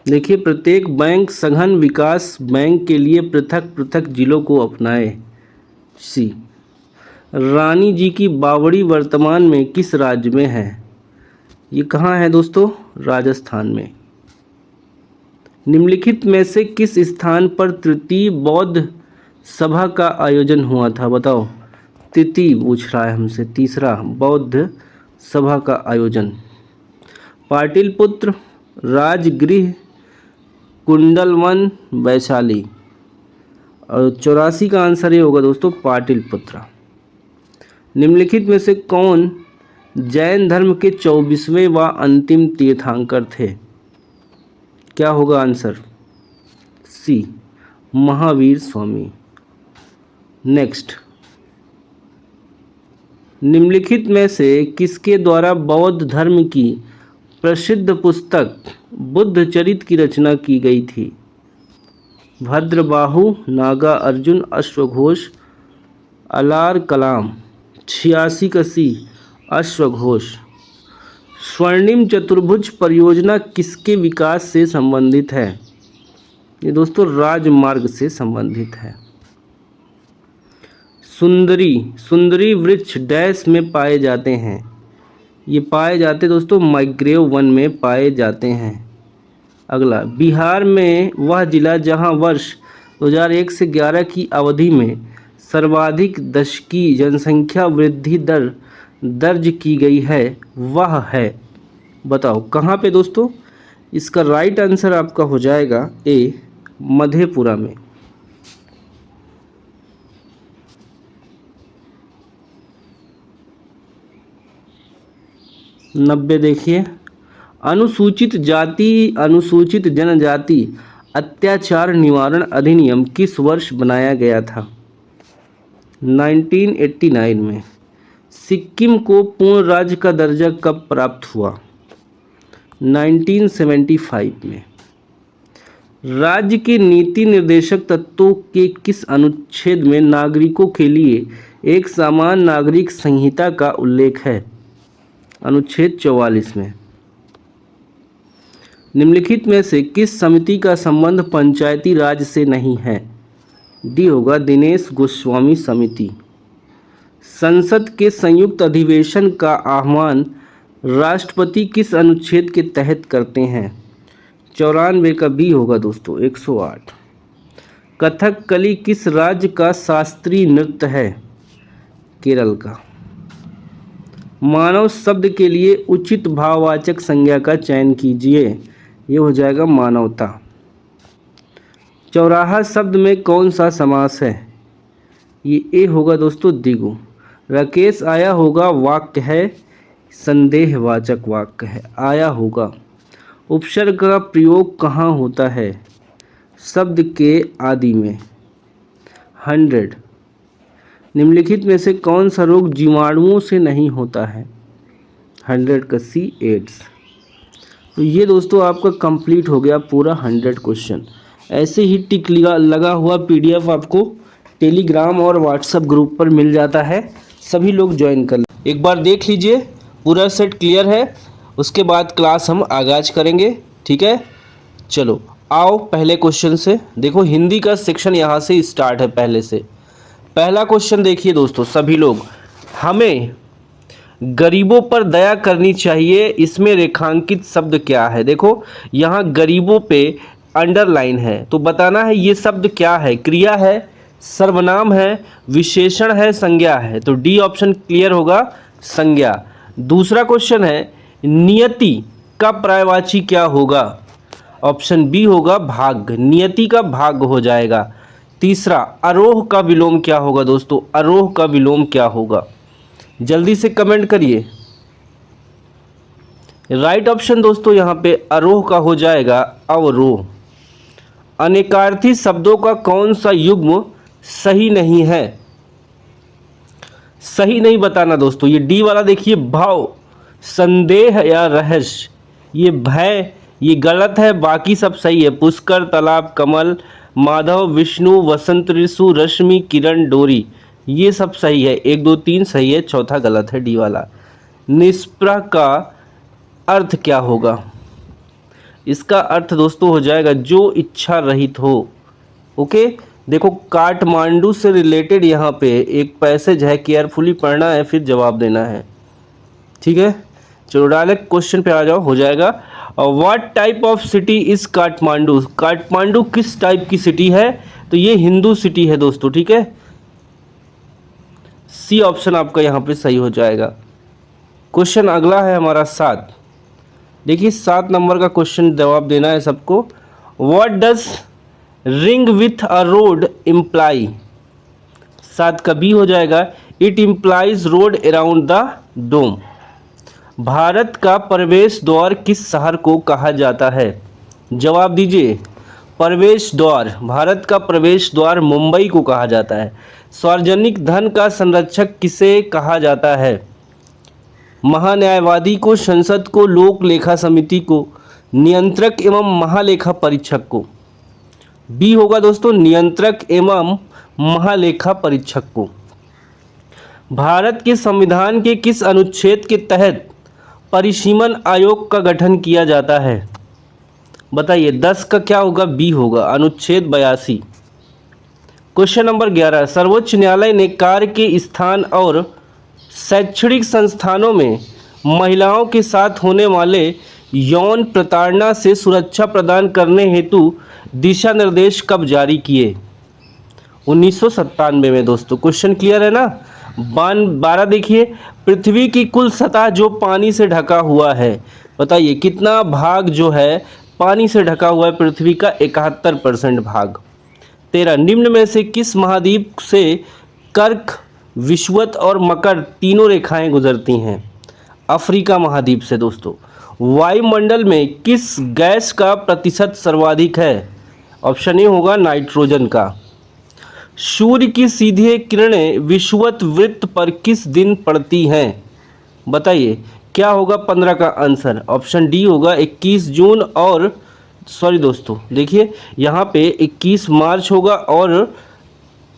देखिए, प्रत्येक बैंक सघन विकास बैंक के लिए पृथक पृथक जिलों को अपनाए। सी। रानी जी की बावड़ी वर्तमान में किस राज्य में है? ये कहाँ है दोस्तों? राजस्थान में। निम्नलिखित में से किस स्थान पर तृतीय बौद्ध सभा का आयोजन हुआ था? बताओ, तृतीय पूछ रहा है हमसे, तीसरा बौद्ध सभा का आयोजन। पाटिलपुत्र, राजगृह, कुंडलवन, वैशाली। और 84 का आंसर ये होगा दोस्तों पाटिलपुत्र। निम्नलिखित में से कौन जैन धर्म के 24वें व अंतिम तीर्थंकर थे? क्या होगा आंसर? सी, महावीर स्वामी। नेक्स्ट, निम्नलिखित में से किसके द्वारा बौद्ध धर्म की प्रसिद्ध पुस्तक बुद्धचरित की रचना की गई थी? भद्रबाहु, नागा अर्जुन, अश्वघोष, अलार कलाम। 86 का सी, अश्वघोष। स्वर्णिम चतुर्भुज परियोजना किसके विकास से संबंधित है? ये दोस्तों राजमार्ग से संबंधित है। सुंदरी वृक्ष डैश में पाए जाते हैं? ये पाए जाते दोस्तों मैग्रेव वन में पाए जाते हैं। अगला, बिहार में वह जिला जहां वर्ष 2001 से 11 की अवधि में सर्वाधिक दशकीय जनसंख्या वृद्धि दर दर्ज की गई है, वह है? बताओ कहाँ पे दोस्तों? इसका राइट आंसर आपका हो जाएगा ए, मधेपुरा में। 90 देखिए, अनुसूचित जाति अनुसूचित जनजाति अत्याचार निवारण अधिनियम किस वर्ष बनाया गया था? 1989 में। सिक्किम को पूर्ण राज्य का दर्जा कब प्राप्त हुआ? 1975 में। राज्य के नीति निर्देशक तत्वों के किस अनुच्छेद में नागरिकों के लिए एक समान नागरिक संहिता का उल्लेख है? अनुच्छेद 44 में। निम्नलिखित में से किस समिति का संबंध पंचायती राज से नहीं है? डी होगा दिनेश गोस्वामी समिति। संसद के संयुक्त अधिवेशन का आह्वान राष्ट्रपति किस अनुच्छेद के तहत करते हैं? 94 का बी होगा दोस्तों 108। कथकली किस राज्य का शास्त्रीय नृत्य है? केरल का। मानव शब्द के लिए उचित भाववाचक संज्ञा का चयन कीजिए। ये हो जाएगा मानवता। चौराहा शब्द में कौन सा समास है? ये ए होगा दोस्तों द्विगु। राकेश आया होगा वाक्य है, संदेहवाचक वाक्य है, आया होगा। उपसर्ग का प्रयोग कहाँ होता है? शब्द के आदि में। 100। निम्नलिखित में से कौन सा रोग जीवाणुओं से नहीं होता है? 100 का सी, एड्स। तो ये दोस्तों आपका कंप्लीट हो गया पूरा 100 क्वेश्चन। ऐसे ही टिक लगा हुआ पीडीएफ आपको टेलीग्राम और व्हाट्सएप ग्रुप पर मिल जाता है, सभी लोग ज्वाइन कर लें। एक बार देख लीजिए, पूरा सेट क्लियर है, उसके बाद क्लास हम आगाज करेंगे। ठीक है, चलो आओ पहले क्वेश्चन से। देखो हिंदी का सेक्शन यहाँ से स्टार्ट है पहले से। पहला क्वेश्चन देखिए दोस्तों सभी लोग, हमें गरीबों पर दया करनी चाहिए, इसमें रेखांकित शब्द क्या है? देखो यहाँ गरीबों पे अंडरलाइन है, तो बताना है ये शब्द क्या है। क्रिया है, सर्वनाम है, विशेषण है, संज्ञा है। तो डी ऑप्शन क्लियर होगा, संज्ञा। दूसरा क्वेश्चन है, नियति का पर्यायवाची क्या होगा? ऑप्शन बी होगा भाग्य, नियति का भाग्य हो जाएगा। तीसरा, आरोह का विलोम क्या होगा दोस्तों? आरोह का विलोम क्या होगा? जल्दी से कमेंट करिए। राइट ऑप्शन दोस्तों यहाँ पे आरोह का हो जाएगा अवरोह। अनेकार्थी शब्दों का कौन सा युग्म सही नहीं है? सही नहीं बताना दोस्तों, ये डी वाला देखिए, भाव, संदेह या रहस्य। ये भय, ये गलत है, बाकी सब सही है। पुष्कर, तालाब, कमल, माधव, विष्णु, वसंत ऋतु, रश्मि, किरण, डोरी, ये सब सही है। 1 2 3 सही है, चौथा गलत है डी वाला। निष्प्रह का अर्थ क्या होगा? इसका अर्थ दोस्तों हो जाएगा जो इच्छा रहित हो। ओके, देखो काठमांडू से रिलेटेड यहाँ पे एक पैसेज है, केयरफुली पढ़ना है फिर जवाब देना है। ठीक है, चलो डायरेक्ट क्वेश्चन पे आ जाओ, हो जाएगा। What type of city is Kathmandu? Kathmandu किस टाइप की सिटी है? तो ये हिंदू सिटी है दोस्तों। ठीक है, सी ऑप्शन आपका यहाँ पे सही हो जाएगा। क्वेश्चन अगला है हमारा 7। देखिए 7 नंबर का क्वेश्चन जवाब देना है सबको। What does ring with a rod imply? 7 का बी हो जाएगा, it implies rod around the dome. Bharat का प्रवेश द्वार किस शहर को कहा जाता है? जवाब दीजिए। प्रवेश द्वार, भारत का प्रवेश द्वार मुंबई को कहा जाता है। सार्वजनिक धन का संरक्षक किसे कहा जाता है? महान्यायवादी को, संसद को, लोक लेखा समिति को, नियंत्रक एवं महालेखा परीक्षक को। बी होगा दोस्तों, नियंत्रक एवं महालेखा परीक्षक को। भारत के संविधान के किस अनुच्छेद के तहत परिसीमन आयोग का गठन किया जाता है? बताइए। 10 का क्या होगा? बी होगा, अनुच्छेद 82। क्वेश्चन नंबर 11, सर्वोच्च न्यायालय ने कार्य के स्थान और शैक्षणिक संस्थानों में महिलाओं के साथ होने वाले यौन प्रताड़ना से सुरक्षा प्रदान करने हेतु दिशा निर्देश कब जारी किए? 1997 में दोस्तों। क्वेश्चन क्लियर है ना? 12 देखिए, पृथ्वी की कुल सतह जो पानी से ढका हुआ है, बताइए कितना भाग जो है पानी से ढका हुआ है? पृथ्वी का 71% भाग। 13, निम्न में से किस महाद्वीप से कर्क, विषुवत और मकर तीनों रेखाएं गुजरती हैं? अफ्रीका महाद्वीप से दोस्तों। वायुमंडल में किस गैस का प्रतिशत सर्वाधिक है? ऑप्शन ए होगा नाइट्रोजन का। सूर्य की सीधी किरणें विषुवत वृत्त पर किस दिन पड़ती हैं? बताइए क्या होगा 15 का आंसर? ऑप्शन डी होगा 21 जून और दोस्तों देखिए यहाँ पे 21 मार्च होगा और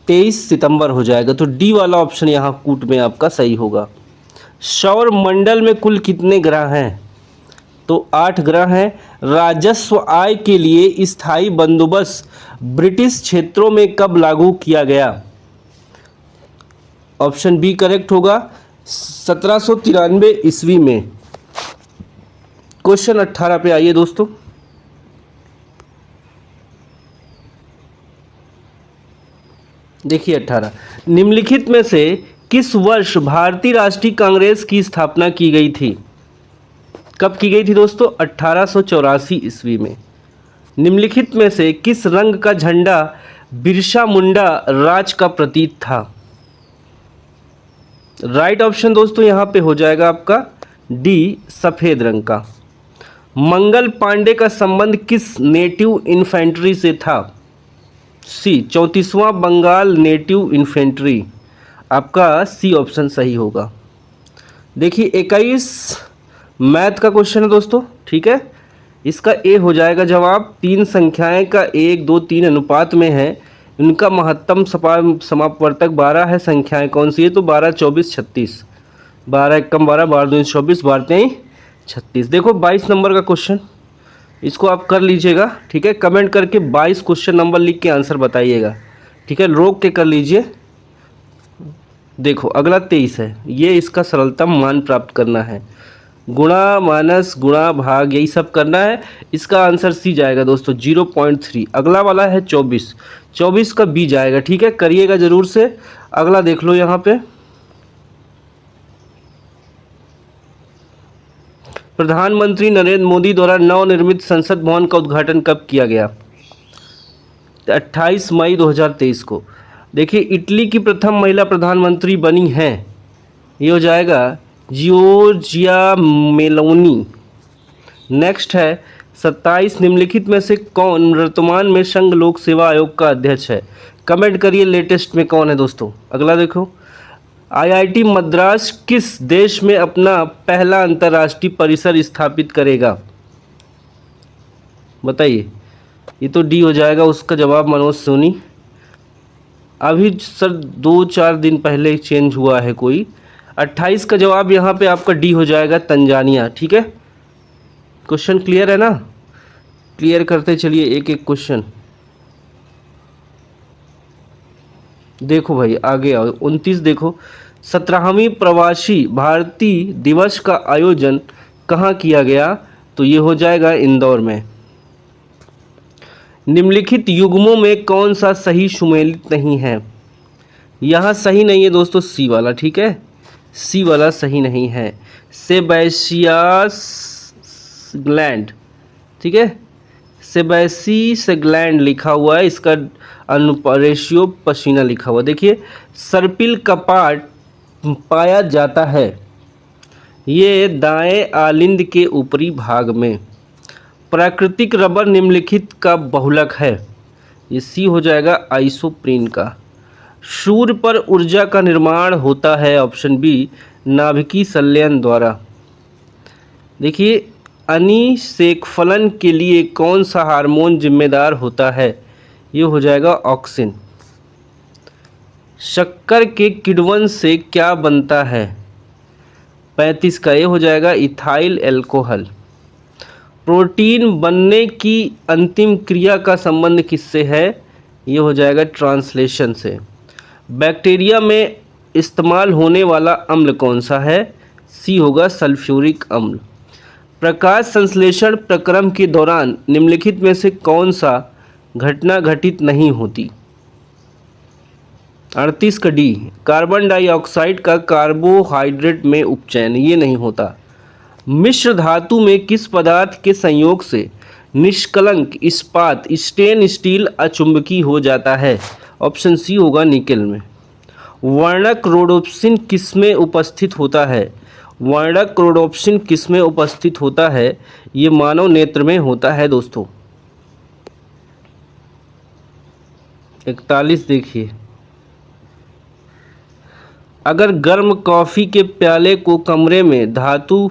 23 सितंबर हो जाएगा, तो डी वाला ऑप्शन यहाँ कूट में आपका सही होगा। सौर मंडल में कुल कितने ग्रह हैं? तो 8 ग्रह हैं। राजस्व आय के लिए स्थायी बंदोबस्त ब्रिटिश क्षेत्रों में कब लागू किया गया? ऑप्शन बी करेक्ट होगा, 1793 ईस्वी में। क्वेश्चन 18 पे आइए दोस्तों। देखिए 18, निम्नलिखित में से किस वर्ष भारतीय राष्ट्रीय कांग्रेस की स्थापना की गई थी? कब की गई थी दोस्तों? 1884 ईस्वी में। निम्नलिखित में से किस रंग का झंडा बिरसा मुंडा राज का प्रतीक था? राइट ऑप्शन दोस्तों यहाँ पे हो जाएगा आपका डी, सफेद रंग का। मंगल पांडे का संबंध किस नेटिव इन्फेंट्री से था? सी, 34वां बंगाल नेटिव इन्फेंट्री। आपका सी ऑप्शन सही होगा। देखिए 21 मैथ का क्वेश्चन है दोस्तों, ठीक है। इसका ए हो जाएगा जवाब। 3 संख्याएं का 1, 2, 3 अनुपात में है, इनका महत्तम समापवर्तक 12 है। संख्याएं कौन सी है? तो 12, 24, 36। 12 एकम 12, 12 दूनी 24, 12 तेईं 36। देखो 22 नंबर का क्वेश्चन, इसको आप कर लीजिएगा, ठीक है। कमेंट करके 22 क्वेश्चन नंबर लिख के आंसर बताइएगा, ठीक है। रोक के कर लीजिए। देखो अगला 23 है, ये इसका सरलतम मान प्राप्त करना है। गुणा माइनस गुणा भाग यही सब करना है। इसका आंसर सी जाएगा दोस्तों 0.3। अगला वाला है 24, 24 का बी जाएगा, ठीक है। करिएगा जरूर से। अगला देख लो यहाँ पे, प्रधानमंत्री नरेंद्र मोदी द्वारा नवनिर्मित संसद भवन का उद्घाटन कब किया गया? 28 मई 2023 को। देखिए इटली की प्रथम महिला प्रधानमंत्री बनी हैं, ये हो जाएगा जियोर्जिया मेलोनी। नेक्स्ट है 27, निम्नलिखित में से कौन वर्तमान में संघ लोक सेवा आयोग का अध्यक्ष है? कमेंट करिए लेटेस्ट में कौन है दोस्तों। अगला देखो, आईआईटी मद्रास किस देश में अपना पहला अंतर्राष्ट्रीय परिसर स्थापित करेगा? बताइए। ये तो डी हो जाएगा, उसका जवाब मनोज सोनी। अभी सर 2-4 दिन पहले चेंज हुआ है कोई। 28 का जवाब यहाँ पे आपका डी हो जाएगा, तंजानिया, ठीक है। क्वेश्चन क्लियर है ना? क्लियर करते चलिए एक एक क्वेश्चन। देखो भाई आगे आओ। 29 देखो, 17वीं प्रवासी भारतीय दिवस का आयोजन कहाँ किया गया? तो ये हो जाएगा इंदौर में। निम्नलिखित युग्मों में कौन सा सही सुमेलित नहीं है? यहाँ सही नहीं है दोस्तों, सी वाला, ठीक है। सी वाला सही नहीं है, सेबेशियस ग्लैंड, ठीक है। सेबेसियस ग्लैंड लिखा हुआ है, इसका रेशियो पसीना लिखा हुआ। देखिए सर्पिल कपाट पाया जाता है? ये दाएं आलिंद के ऊपरी भाग में। प्राकृतिक रबर निम्नलिखित का बहुलक है? ये सी हो जाएगा आइसोप्रीन का। सूर्य पर ऊर्जा का निर्माण होता है? ऑप्शन बी नाभिकीय संलयन द्वारा। देखिए, अनिषेकफलन के लिए कौन सा हार्मोन जिम्मेदार होता है? ये हो जाएगा ऑक्सिन। शक्कर के किण्वन से क्या बनता है? 35 का ये हो जाएगा इथाइल एल्कोहल। प्रोटीन बनने की अंतिम क्रिया का संबंध किससे है? ये हो जाएगा ट्रांसलेशन से। बैक्टीरिया में इस्तेमाल होने वाला अम्ल कौन सा है? सी होगा सल्फ्यूरिक अम्ल। प्रकाश संश्लेषण प्रक्रम के दौरान निम्नलिखित में से कौन सा घटना घटित नहीं होती? 38 का डी कार्बन डाइऑक्साइड का कार्बोहाइड्रेट में उपचयन, ये नहीं होता। मिश्र धातु में किस पदार्थ के संयोग से निष्कलंक इस्पात स्टेन स्टील अचुंबकी हो जाता है? ऑप्शन सी होगा निकेल में। वर्णक रोडोप्सिन किसमें उपस्थित होता है? वर्णक रोडोप्सिन किसमें उपस्थित होता है? ये मानव नेत्र में होता है दोस्तों। 41 देखिए, अगर गर्म कॉफ़ी के प्याले को कमरे में धातु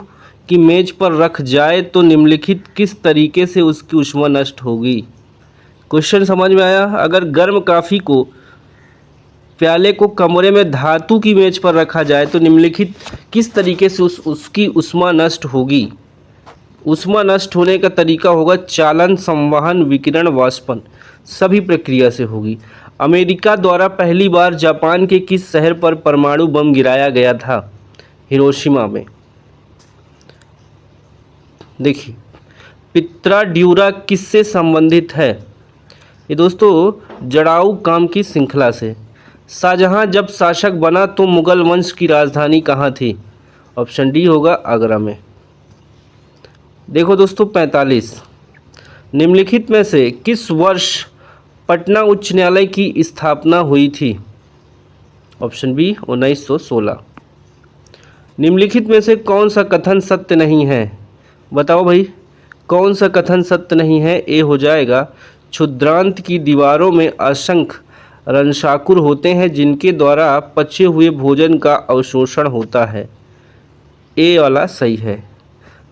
की मेज पर रख जाए तो निम्नलिखित किस तरीके से उसकी ऊष्मा नष्ट होगी? क्वेश्चन समझ में आया? अगर गर्म कॉफ़ी को प्याले को कमरे में धातु की मेज पर रखा जाए तो निम्नलिखित किस तरीके से उसकी ऊष्मा नष्ट होगी? ऊष्मा नष्ट होने का तरीका होगा चालन, संवहन, विकिरण, वाष्पन, सभी प्रक्रिया से होगी। अमेरिका द्वारा पहली बार जापान के किस शहर पर परमाणु बम गिराया गया था? हिरोशिमा में। देखिए, पित्रा ड्यूरा किससे संबंधित है? ये दोस्तों जड़ाऊ काम की श्रृंखला से। शाहजहां जब शासक बना तो मुगल वंश की राजधानी कहाँ थी? ऑप्शन डी होगा आगरा में। देखो दोस्तों 45, निम्नलिखित में से किस वर्ष पटना उच्च न्यायालय की स्थापना हुई थी? Option B 1916। निम्नलिखित में से कौन सा कथन सत्य नहीं है? बताओ भाई, कौन सा कथन सत्य नहीं है? ए हो जाएगा क्षुद्रांत की दीवारों में असंख्य रंशाकुर होते हैं जिनके द्वारा पचे हुए भोजन का अवशोषण होता है। ए वाला सही है।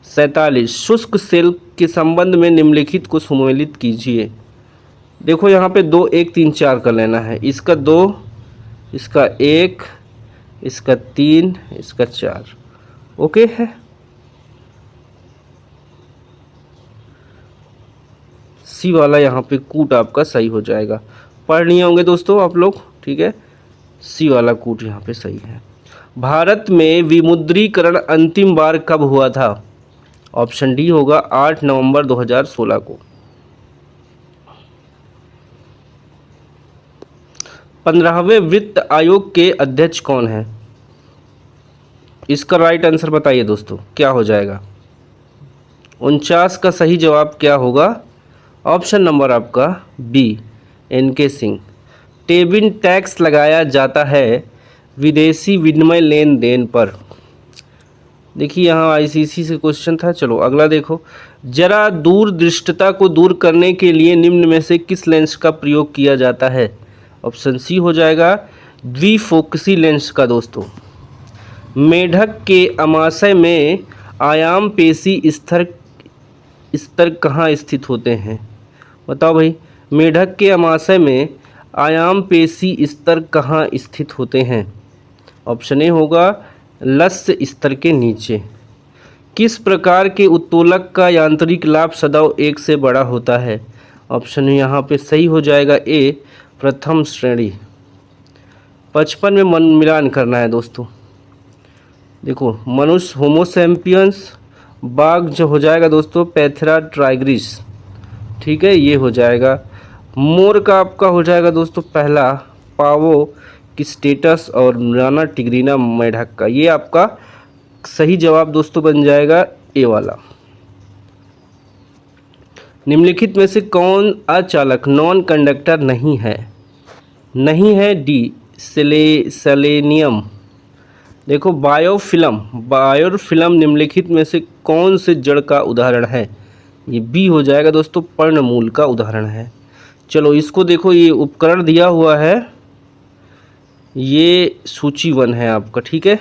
47, शुष्क सेल के संबंध में निम्नलिखित को सम्मिलित कीजिए। देखो यहाँ पे 2 1 3 4 कर लेना है। इसका 2, इसका 1, इसका 3, इसका 4। ओके है। सी वाला यहाँ पे कूट आपका सही हो जाएगा। पढ़ लिए होंगे दोस्तों आप लोग, ठीक है। सी वाला कूट यहाँ पे सही है। भारत में विमुद्रीकरण अंतिम बार कब हुआ था? ऑप्शन डी होगा 8 नवंबर 2016 को। 15वें वित्त आयोग के अध्यक्ष कौन है? इसका राइट आंसर बताइए दोस्तों, क्या हो जाएगा? 49 का सही जवाब क्या होगा? ऑप्शन नंबर आपका बी, एनके सिंह। टेबिन टैक्स लगाया जाता है विदेशी विनिमय लेन देन पर। देखिए यहाँ आईसीसी से क्वेश्चन था। चलो अगला देखो, जरा दूरदृष्टता को दूर करने के लिए निम्न में से किस लेंस का प्रयोग किया जाता है? ऑप्शन सी हो जाएगा द्विफोकसी लेंस का दोस्तों। मेढक के अमाशय में आयाम पेशी स्तर कहाँ स्थित होते हैं? बताओ भाई, मेढक के अमाशय में आयाम पेशी स्तर कहाँ स्थित होते हैं? ऑप्शन ए होगा लस्य स्तर के नीचे। किस प्रकार के उत्तोलक का यांत्रिक लाभ सदैव 1 से बड़ा होता है? ऑप्शन यहाँ पे सही हो जाएगा ए, प्रथम श्रेणी। 55 में मन मिलान करना है दोस्तों। देखो मनुष्य होमोसैम्पियंस, बाघ जो हो जाएगा दोस्तों पैथेरा ट्राइग्रिस, ठीक है, ये हो जाएगा। मोर का आपका हो जाएगा दोस्तों पहला पावो की स्टेटस, और राना टिग्रीना मेढक का। ये आपका सही जवाब दोस्तों बन जाएगा ए वाला। निम्नलिखित में से कौन अचालक नॉन कंडक्टर नहीं है? नहीं है डी, सेलेनियम। देखो बायोफिल्म निम्नलिखित में से कौन से जड़ का उदाहरण है? ये बी हो जाएगा दोस्तों, पर्णमूल का उदाहरण है। चलो इसको देखो, ये उपकरण दिया हुआ है, ये सूची 1 है आपका, ठीक है।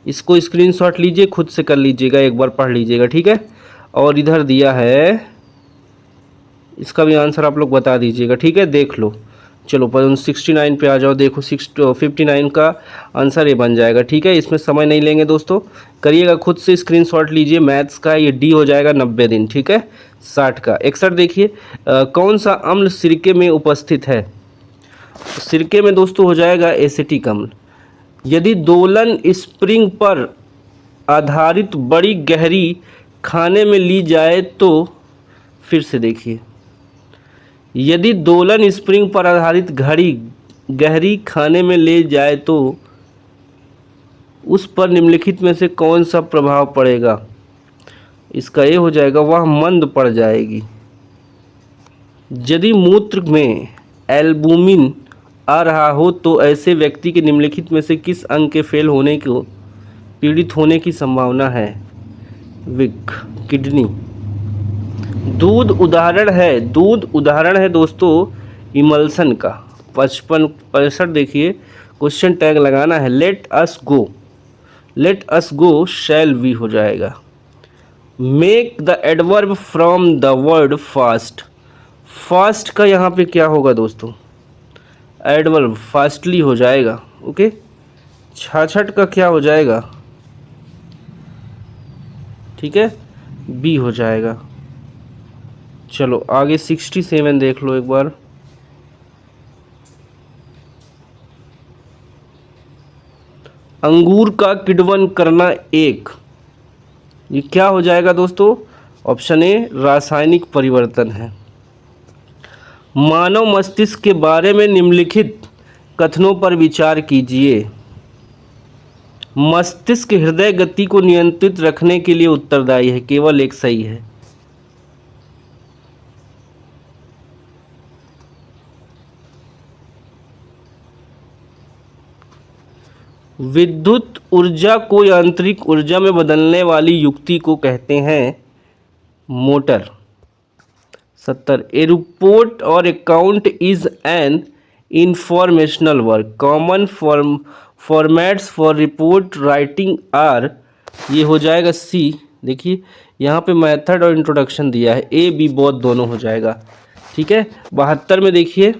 इसको स्क्रीनशॉट लीजिए, खुद से कर लीजिएगा, एक बार पढ़ लीजिएगा, ठीक है। और इधर दिया है, इसका भी आंसर आप लोग बता दीजिएगा, ठीक है, देख लो। चलो पर 69 पे आ जाओ, देखो 59 का आंसर ये बन जाएगा, ठीक है। इसमें समय नहीं लेंगे दोस्तों, करिएगा खुद से, स्क्रीनशॉट लीजिए। मैथ्स का ये डी हो जाएगा 90 दिन, ठीक है। 60 का 61 देखिए, कौन सा अम्ल सिरके में उपस्थित है? सिरके में दोस्तों हो जाएगा एसिटिक अम्ल। यदि दोलन स्प्रिंग पर आधारित बड़ी गहरी खाने में ली जाए तो, फिर से देखिए, यदि दोलन स्प्रिंग पर आधारित घड़ी गहरी खाने में ले जाए तो उस पर निम्नलिखित में से कौन सा प्रभाव पड़ेगा? इसका ये हो जाएगा, वह मंद पड़ जाएगी। यदि मूत्र में एल्बुमिन आ रहा हो तो ऐसे व्यक्ति के निम्नलिखित में से किस अंग के फेल होने को पीड़ित होने की संभावना है? Weak, kidney. दूध उदाहरण है दोस्तों इमल्सन का। 65 देखिए, क्वेश्चन टैग लगाना है, let us go shall we हो जाएगा। Make the adverb from the word fast का यहाँ पे क्या होगा दोस्तों? एडवर्ब फास्टली हो जाएगा, ओके। 66 का क्या हो जाएगा? ठीक है, बी हो जाएगा। चलो आगे 67 देख लो एक बार। अंगूर का किण्वन करना एक, ये क्या हो जाएगा दोस्तों? ऑप्शन ए रासायनिक परिवर्तन है। मानव मस्तिष्क के बारे में निम्नलिखित कथनों पर विचार कीजिए। मस्तिष्क हृदय गति को नियंत्रित रखने के लिए उत्तरदायी है, केवल एक सही है। विद्युत ऊर्जा को यांत्रिक ऊर्जा में बदलने वाली युक्ति को कहते हैं मोटर। 70 ए रिपोर्ट और account is an informational work, common formats for report writing are, ये हो जाएगा सी। देखिए यहाँ पे मेथड और इंट्रोडक्शन दिया है, ए बी बोथ दोनों हो जाएगा, ठीक है। 72 में देखिए,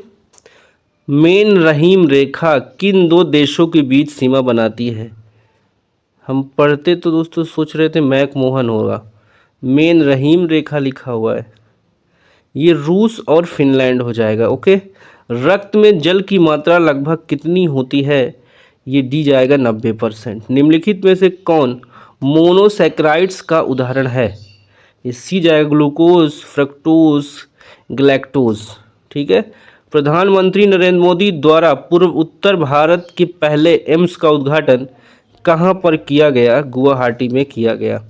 मेन रहीम रेखा किन दो देशों के बीच सीमा बनाती है? हम पढ़ते तो दोस्तों सोच रहे थे मैक मोहन होगा, मेन रहीम रेखा लिखा हुआ है, ये रूस और फिनलैंड हो जाएगा, ओके। रक्त में जल की मात्रा लगभग कितनी होती है? ये डी जाएगा 90%। निम्नलिखित में से कौन मोनोसैकेराइड्स का उदाहरण है? ये सी जाएगा, ग्लूकोज, फ्रक्टोज, ग्लैक्टोज, ठीक है। प्रधानमंत्री नरेंद्र मोदी द्वारा पूर्व उत्तर भारत के पहले एम्स का उद्घाटन कहाँ पर किया गया? गुवाहाटी में किया गया।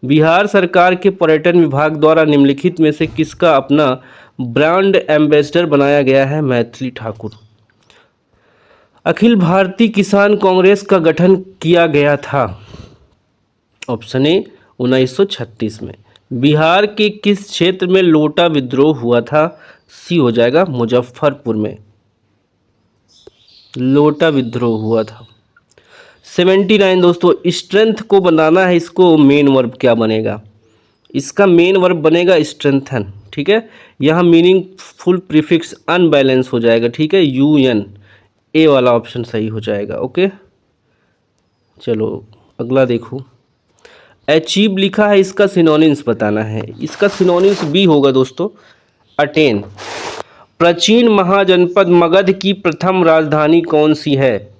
बिहार सरकार के पर्यटन विभाग द्वारा निम्नलिखित में से किसका अपना ब्रांड एम्बेसडर बनाया गया है? मैथिली ठाकुर। अखिल भारतीय किसान कांग्रेस का गठन किया गया था? ऑप्शन ए 1936 में। बिहार के किस क्षेत्र में लोटा विद्रोह हुआ था? सी हो जाएगा, मुजफ्फरपुर में लोटा विद्रोह हुआ था। 79 दोस्तों, स्ट्रेंथ को बनाना है, इसको मेन वर्ब क्या बनेगा? इसका मेन वर्ब बनेगा स्ट्रेंथन, ठीक है। यहाँ मीनिंगफुल प्रीफिक्स अनबैलेंस हो जाएगा, ठीक है, UN, ए वाला ऑप्शन सही हो जाएगा, ओके। चलो अगला देखो, अचीव लिखा है, इसका सिनोनिम्स बताना है। इसका सिनोनिम्स बी होगा दोस्तों, अटेन। प्राचीन महाजनपद मगध की प्रथम राजधानी कौन सी है?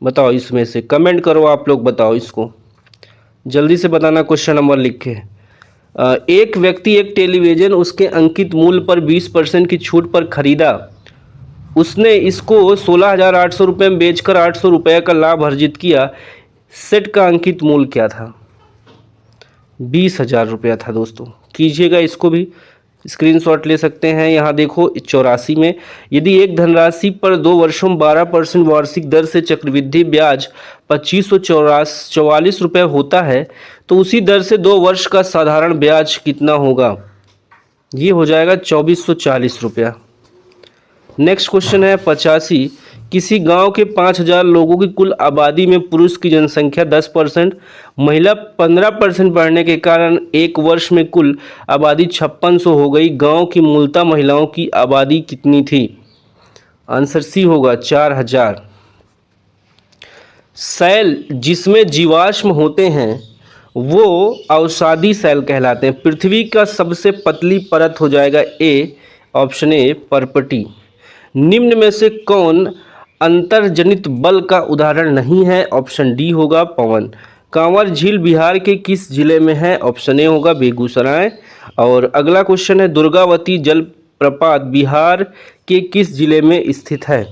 बताओ इसमें से, कमेंट करो आप लोग, बताओ इसको जल्दी से बताना, क्वेश्चन नंबर लिख के। एक व्यक्ति एक टेलीविज़न उसके अंकित मूल्य पर 20% की छूट पर खरीदा। उसने इसको 16,800 रुपये में बेचकर 800 रुपये का लाभ अर्जित किया। सेट का अंकित मूल्य क्या था? 20,000 रुपया था दोस्तों। कीजिएगा इसको भी, स्क्रीनशॉट ले सकते हैं। यहाँ देखो 84 में, यदि एक धनराशि पर 2 वर्षों में 12% वार्षिक दर से चक्रवृद्धि ब्याज 2544 रुपये होता है तो उसी दर से 2 वर्ष का साधारण ब्याज कितना होगा? ये हो जाएगा 2440 रुपया। नेक्स्ट क्वेश्चन है 85, किसी गांव के 5000 लोगों की कुल आबादी में पुरुष की जनसंख्या 10%, महिला 15% बढ़ने के कारण एक वर्ष में कुल आबादी 5600 हो गई। गांव की मूलतः महिलाओं की आबादी कितनी थी? आंसर सी होगा 4000। सेल जिसमें जीवाश्म होते हैं वो अवसादी सेल कहलाते हैं। पृथ्वी का सबसे पतली परत हो जाएगा ए, ऑप्शन ए पर्पटी। निम्न में से कौन अंतर्जनित बल का उदाहरण नहीं है? ऑप्शन डी होगा पवन। कांवर झील बिहार के किस जिले में है? ऑप्शन ए होगा बेगूसराय। और अगला क्वेश्चन है दुर्गावती जलप्रपात बिहार के किस जिले में स्थित है?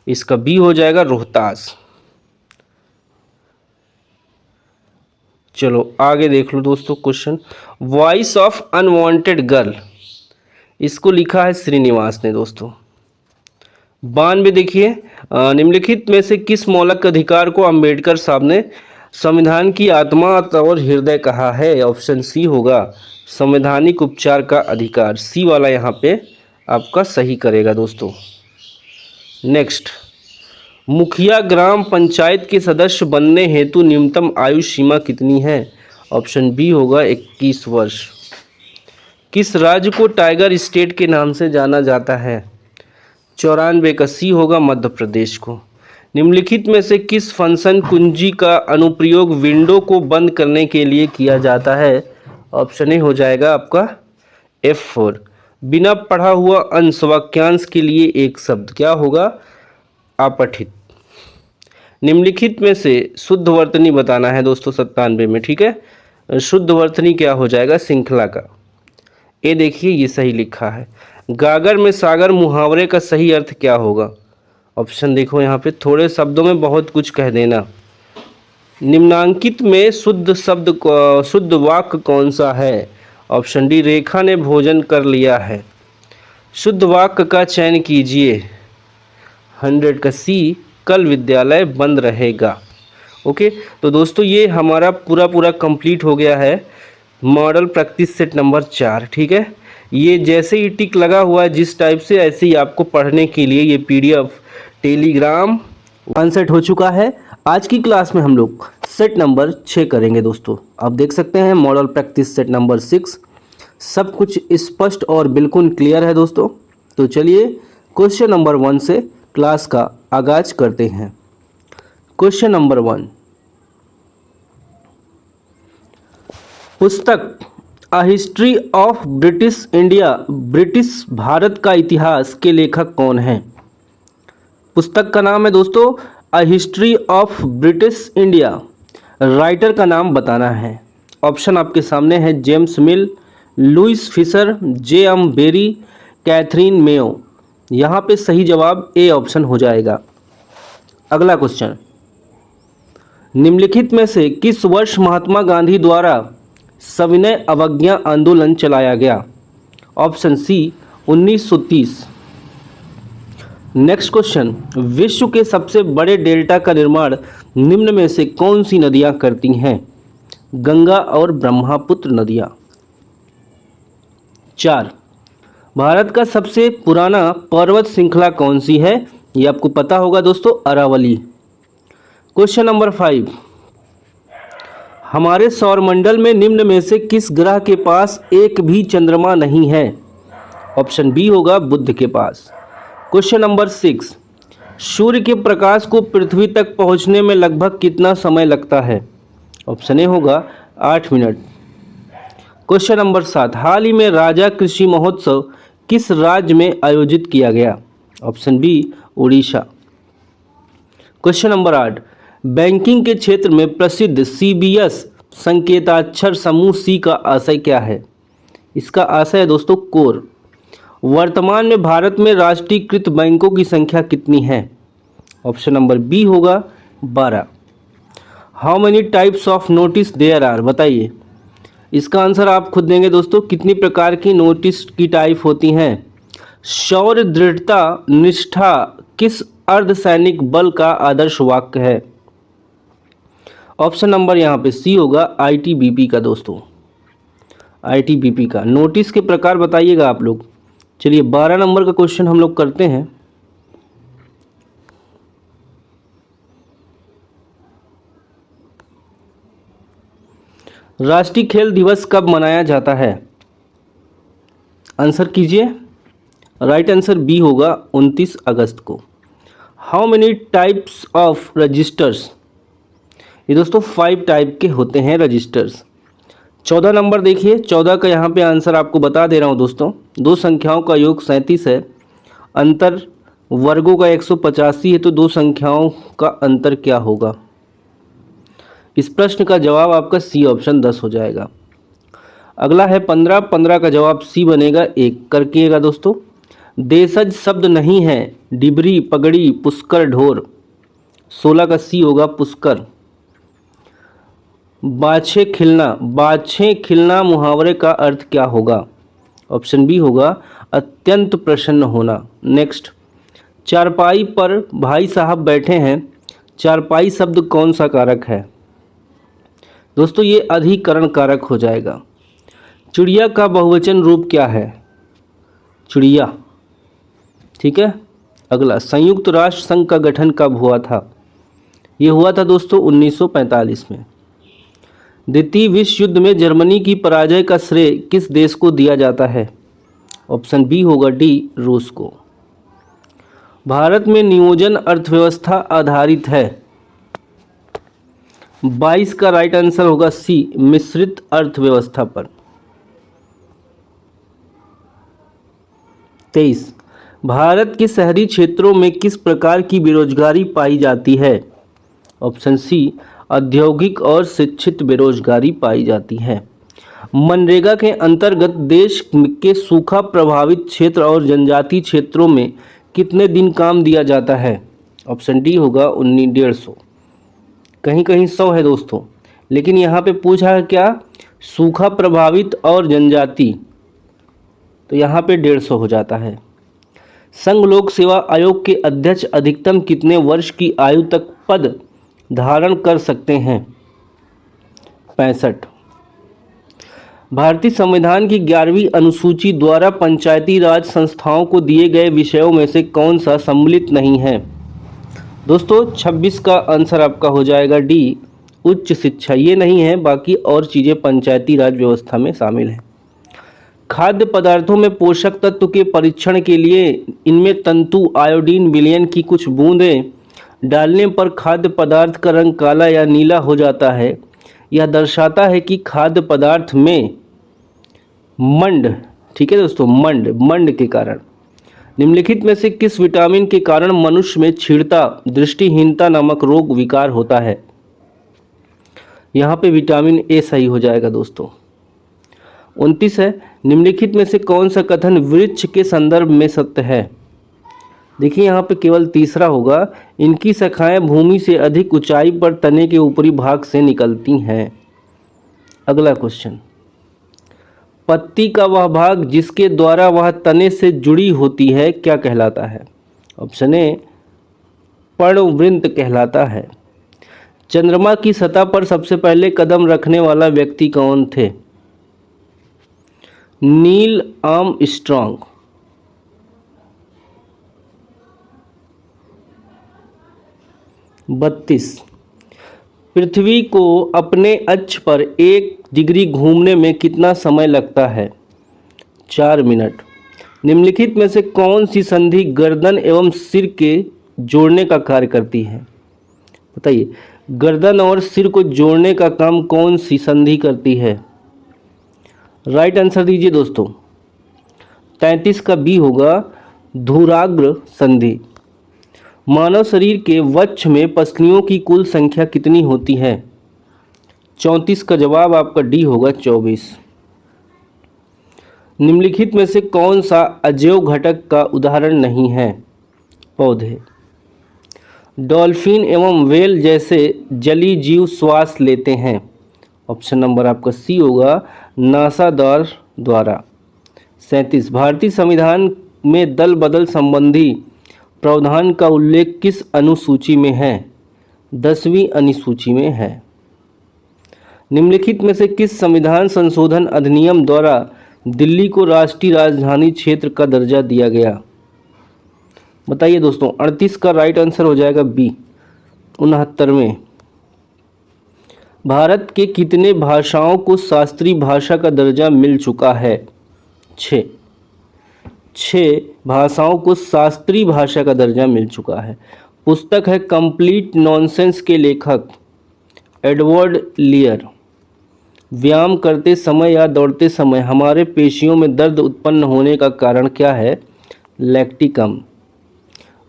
इसका बी हो जाएगा रोहतास। चलो आगे देख लो दोस्तों question, voice of unwanted girl, इसको लिखा है श्रीनिवास ने दोस्तों। 92 देखिए, निम्नलिखित में से किस मौलिक अधिकार को अंबेडकर साहब ने संविधान की आत्मा और हृदय कहा है? ऑप्शन सी होगा संवैधानिक उपचार का अधिकार। सी वाला यहाँ पे आपका सही करेगा दोस्तों। नेक्स्ट, मुखिया ग्राम पंचायत के सदस्य बनने हेतु न्यूनतम आयु सीमा कितनी है? ऑप्शन बी होगा 21 वर्ष। किस राज्य को टाइगर स्टेट के नाम से जाना जाता है? 94 का सी होगा मध्य प्रदेश को। निम्नलिखित में से किस फंक्शन कुंजी का अनुप्रयोग विंडो को बंद करने के लिए किया जाता है? ऑप्शन ए हो जाएगा आपका F4। बिना पढ़ा हुआ अंश वाक्यांश के लिए एक शब्द क्या होगा? अपठित। निम्नलिखित में से शुद्ध वर्तनी बताना है दोस्तों 97 में, ठीक है। शुद्ध वर्तनी क्या हो जाएगा? श्रृंखला का। ये देखिए ये सही लिखा है। गागर में सागर मुहावरे का सही अर्थ क्या होगा? ऑप्शन देखो यहाँ पे, थोड़े शब्दों में बहुत कुछ कह देना। निम्नांकित में शुद्ध वाक्य कौन सा है? ऑप्शन डी रेखा ने भोजन कर लिया है। शुद्ध वाक्य का चयन कीजिए। 100 का सी कल विद्यालय बंद रहेगा। ओके, तो दोस्तों ये हमारा पूरा कंप्लीट हो गया है मॉडल प्रैक्टिस सेट नंबर 4, ठीक है। ये जैसे ही टिक लगा हुआ है जिस टाइप से, ऐसे ही आपको पढ़ने के लिए ये PDF टेलीग्राम अनसेट हो चुका है। आज की क्लास में हम लोग सेट नंबर 6 करेंगे दोस्तों। आप देख सकते हैं मॉडल प्रैक्टिस सेट नंबर 6, सब कुछ स्पष्ट और बिल्कुल क्लियर है दोस्तों। तो चलिए क्वेश्चन नंबर 1 से क्लास का आगाज करते हैं। क्वेश्चन नंबर 1, पुस्तक अ history of British India, British Bharat का इतिहास के लेखक कौन हैं? पुस्तक का नाम है दोस्तों a history of British India, writer का नाम बताना है। ऑप्शन आपके सामने है James Mill, Louis Fischer, J.M. Barrie, Katherine Mayo. यहाँ पे सही जवाब ए ऑप्शन हो जाएगा। अगला क्वेश्चन, निम्नलिखित में से किस वर्ष महात्मा गांधी द्वारा सविनय अवज्ञा आंदोलन चलाया गया? Option C 1930। नेक्स्ट क्वेश्चन, विश्व के सबसे बड़े डेल्टा का निर्माण निम्न में से कौन सी नदियां करती हैं? गंगा और ब्रह्मपुत्र नदियां। 4, भारत का सबसे पुराना पर्वत श्रृंखला कौन सी है? ये आपको पता होगा दोस्तों, अरावली। क्वेश्चन नंबर 5, हमारे सौरमंडल में निम्न में से किस ग्रह के पास एक भी चंद्रमा नहीं है? ऑप्शन बी होगा बुध के पास। क्वेश्चन नंबर 6, सूर्य के प्रकाश को पृथ्वी तक पहुंचने में लगभग कितना समय लगता है? ऑप्शन ए होगा 8 मिनट। क्वेश्चन नंबर 7, हाल ही में राजा कृषि महोत्सव किस राज्य में आयोजित किया गया? Option B Orissa. Question number 8, banking के क्षेत्र में प्रसिद्ध CBS संकेताक्षर समूह C का आशय क्या है? इसका आशय है दोस्तों कोर। वर्तमान में भारत में राष्ट्रीयकृत बैंकों की संख्या कितनी है? ऑप्शन नंबर बी होगा 12। How many types of notice there are, बताइए। इसका आंसर आप खुद देंगे दोस्तों। कितनी प्रकार की नोटिस की टाइप होती हैं? शौर्य, दृढ़ता, निष्ठा किस अर्धसैनिक बल का आदर्श वाक्य है? ऑप्शन नंबर यहाँ पे सी होगा, आईटीबीपी का दोस्तों, आईटीबीपी का। नोटिस के प्रकार बताइएगा आप लोग। चलिए 12 नंबर का क्वेश्चन हम लोग करते हैं। राष्ट्रीय खेल दिवस कब मनाया जाता है? आंसर कीजिए। राइट आंसर बी होगा, 29 अगस्त को। How many types of registers? ये दोस्तों 5 टाइप के होते हैं रजिस्टर्स। 14 नंबर देखिए, 14 का यहाँ पे आंसर आपको बता दे रहा हूँ दोस्तों। दो संख्याओं का योग 37 है, अंतर वर्गों का 185 है, तो दो संख्याओं का अंतर क्या होगा? इस प्रश्न का जवाब आपका सी ऑप्शन 10 हो जाएगा। अगला है 15, 15 का जवाब सी बनेगा, 1 करकेगा दोस्तों। देशज शब्द नहीं है, डिबरी, पगड़ी, पुष्कर, ढोर। 16 का सी होगा, पुष्कर। बाछे खिलना, बाछे खिलना मुहावरे का अर्थ क्या होगा? ऑप्शन बी होगा, अत्यंत प्रसन्न होना। नेक्स्ट, चारपाई पर भाई साहब बैठे हैं, चारपाई शब्द कौन सा कारक है? दोस्तों ये अधिकरण कारक हो जाएगा। चिड़िया का बहुवचन रूप क्या है? चिड़िया। ठीक है। अगला, संयुक्त राष्ट्र संघ का गठन कब हुआ था? ये हुआ था दोस्तों 1945 में। द्वितीय विश्व युद्ध में जर्मनी की पराजय का श्रेय किस देश को दिया जाता है? ऑप्शन बी होगा, डी, रूस को। भारत में नियोजन अर्थव्यवस्था आधारित है। 22 का राइट आंसर होगा सी, मिश्रित अर्थव्यवस्था पर। 23, भारत के शहरी क्षेत्रों में किस प्रकार की बेरोजगारी पाई जाती है? ऑप्शन सी, औद्योगिक और शिक्षित बेरोजगारी पाई जाती है। मनरेगा के अंतर्गत देश के सूखा प्रभावित क्षेत्र और जनजातीय क्षेत्रों में कितने दिन काम दिया जाता है? ऑप्शन डी होगा, 1,500। कहीं कहीं 100 है दोस्तों, लेकिन यहाँ पे पूछा है क्या? सूखा प्रभावित और जनजाति, तो यहाँ पे 150 हो जाता है। संघ लोक सेवा आयोग के अध्यक्ष अधिकतम कितने वर्ष की आयु तक पद धारण कर सकते हैं? 65। भारतीय संविधान की 11वीं अनुसूची द्वारा पंचायती राज संस्थाओं को दिए गए विषयों में से कौन सा सम्मिलित नहीं है? दोस्तों 26 का आंसर आपका हो जाएगा डी, उच्च शिक्षा। ये नहीं है, बाकी और चीज़ें पंचायती राज व्यवस्था में शामिल हैं। खाद्य पदार्थों में पोषक तत्व के परीक्षण के लिए इनमें तंतु, आयोडीन, विलयन की कुछ बूंदें डालने पर खाद्य पदार्थ का रंग काला या नीला हो जाता है। यह दर्शाता है कि खाद्य पदार्थ में मंड, ठीक है दोस्तों, मंड के कारण। निम्नलिखित में से किस विटामिन के कारण मनुष्य में क्षीणता, दृष्टिहीनता नामक रोग विकार होता है? यहाँ पे विटामिन ए सही हो जाएगा दोस्तों। 29 है, निम्नलिखित में से कौन सा कथन वृक्ष के संदर्भ में सत्य है? देखिए यहाँ पे केवल तीसरा होगा, इनकी शाखाएं भूमि से अधिक ऊंचाई पर तने के ऊपरी भाग से निकलती हैं। अगला क्वेश्चन, पत्ती का वह भाग जिसके द्वारा वह तने से जुड़ी होती है क्या कहलाता है? ऑप्शन ए, पर्णवृंत कहलाता है। चंद्रमा की सतह पर सबसे पहले कदम रखने वाला व्यक्ति कौन थे? Neil Armstrong. बत्तीस, पृथ्वी को अपने अक्ष पर 1 डिग्री घूमने में कितना समय लगता है? 4 मिनट। निम्नलिखित में से कौन सी संधि गर्दन एवं सिर के जोड़ने का कार्य करती है? बताइए, गर्दन और सिर को जोड़ने का काम कौन सी संधि करती है? राइट आंसर दीजिए दोस्तों। 33 का बी होगा, धुराग्र संधि। मानव शरीर के वक्ष में पसलियों की कुल संख्या कितनी होती है? 34 का जवाब आपका डी होगा, 24। निम्नलिखित में से कौन सा अजैव घटक का उदाहरण नहीं है? पौधे। डॉल्फिन एवं व्हेल जैसे जलीय जीव श्वास लेते हैं। ऑप्शन नंबर आपका सी होगा, नासा द्वारा। 37, भारतीय संविधान में दल बदल संबंधी प्रावधान का उल्लेख किस अनुसूची में है? 10वीं अनुसूची में है। निम्नलिखित में से किस संविधान संशोधन अधिनियम द्वारा दिल्ली को राष्ट्रीय राजधानी क्षेत्र का दर्जा दिया गया? बताइए दोस्तों, 38 का राइट आंसर हो जाएगा बी, 69वें। भारत के कितने भाषाओं को शास्त्रीय भाषा का दर्जा मिल चुका है? 6 भाषाओं को शास्त्रीय भाषा का दर्जा मिल चुका है। पुस्तक है कंप्लीट नॉनसेंस के लेखक एडवर्ड लियर। व्यायाम करते समय या दौड़ते समय हमारे पेशियों में दर्द उत्पन्न होने का कारण क्या है? लैक्टिकम।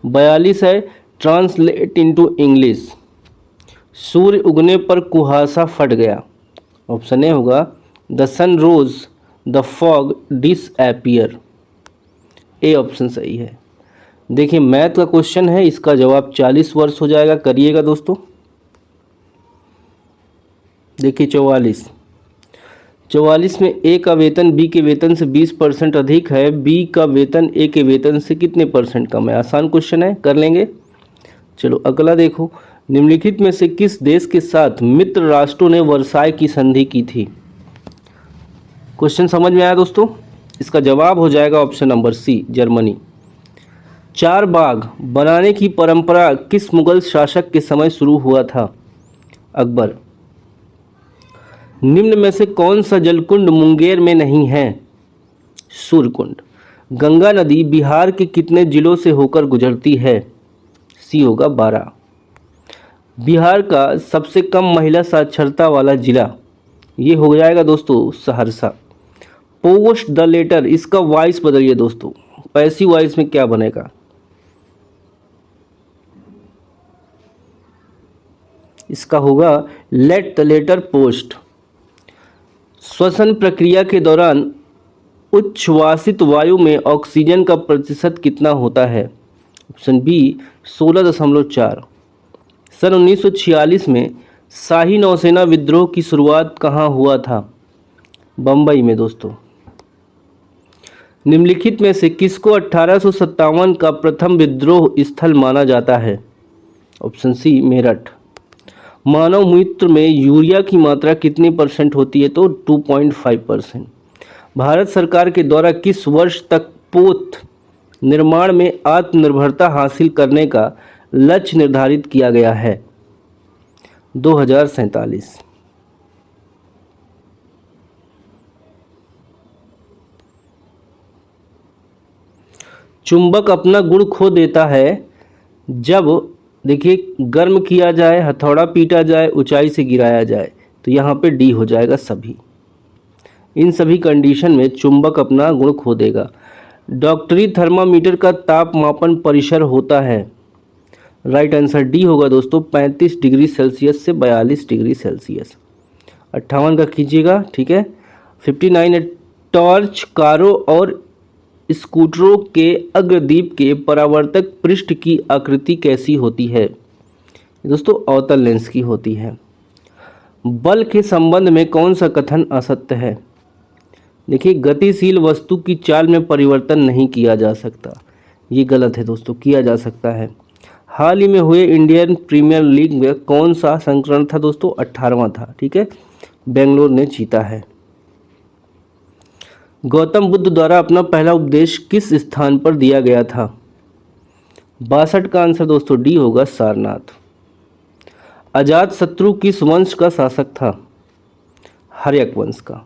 42 है, ट्रांसलेट इनटू इंग्लिश। सूर्य उगने पर कुहासा फट गया। ऑप्शन ए होगा, the sun rose the fog disappear. A option सही है। देखिए मैथ का क्वेश्चन है, इसका जवाब 40 वर्ष हो जाएगा। करिएगा दोस्तों। देखिए 44 में ए का वेतन बी के वेतन से 20% अधिक है, बी का वेतन ए के वेतन से कितने परसेंट कम है? आसान क्वेश्चन है, कर लेंगे। चलो अगला देखो, निम्नलिखित में से किस देश के साथ मित्र राष्ट्रों ने वर्साई की संधि की थी? क्वेश्चन समझ में आया दोस्तों? इसका जवाब हो जाएगा ऑप्शन नंबर सी, जर्मनी। 4 बाग बनाने की परंपरा किस मुगल शासक के समय शुरू हुआ था? अकबर। निम्न में से कौन सा जलकुंड मुंगेर में नहीं है? सूर्यकुंड। गंगा नदी बिहार के कितने जिलों से होकर गुजरती है? सी होगा 12। बिहार का सबसे कम महिला साक्षरता वाला जिला, ये हो जाएगा दोस्तों सहरसा। पोस्ट द लेटर, इसका वॉइस बदलिए दोस्तों, पैसिव वॉइस में क्या बनेगा? इसका होगा लेट द लेटर पोस्ट। श्वसन प्रक्रिया के दौरान उच्छ्वासित वायु में ऑक्सीजन का प्रतिशत कितना होता है? Option B 16.4। सन 1946 में शाही नौसेना विद्रोह की शुरुआत कहाँ हुआ था? बम्बई में दोस्तों। निम्नलिखित में से किसको 1857 का प्रथम विद्रोह स्थल माना जाता है? Option C Meerut. मानव मूत्र में यूरिया की मात्रा कितनी % होती है? तो 2.5%। भारत सरकार के द्वारा किस वर्ष तक पोत निर्माण में आत्मनिर्भरता हासिल करने का लक्ष्य निर्धारित किया गया है? 2047। चुंबक अपना गुण खो देता है जब, देखिए, गर्म किया जाए, हथौड़ा पीटा जाए, ऊंचाई से गिराया जाए। तो यहाँ पे डी हो जाएगा सभी। इन सभी कंडीशन में चुंबक अपना गुण खो देगा। डॉक्टरी थर्मामीटर का तापमापन परिसर होता है? राइट आंसर डी होगा दोस्तों, 35 डिग्री सेल्सियस से 42 डिग्री सेल्सियस। 58 का कीजिएगा, ठीक है। 59 है, टॉर्च कारों और स्कूटरों के अग्रदीप के परावर्तक पृष्ठ की आकृति कैसी होती है? दोस्तों अवतल लेंस की होती है। बल के संबंध में कौन सा कथन असत्य है? देखिए, गतिशील वस्तु की चाल में परिवर्तन नहीं किया जा सकता, ये गलत है दोस्तों, किया जा सकता है। हाल ही में हुए इंडियन प्रीमियर लीग में कौन सा संस्करण था दोस्तों? 18वां था, ठीक है। बेंगलोर ने जीता है। गौतम बुद्ध द्वारा अपना पहला उपदेश किस स्थान पर दिया गया था? 62 का आंसर दोस्तों डी होगा, सारनाथ। अजात शत्रु किस वंश का शासक था? हर्यक वंश का।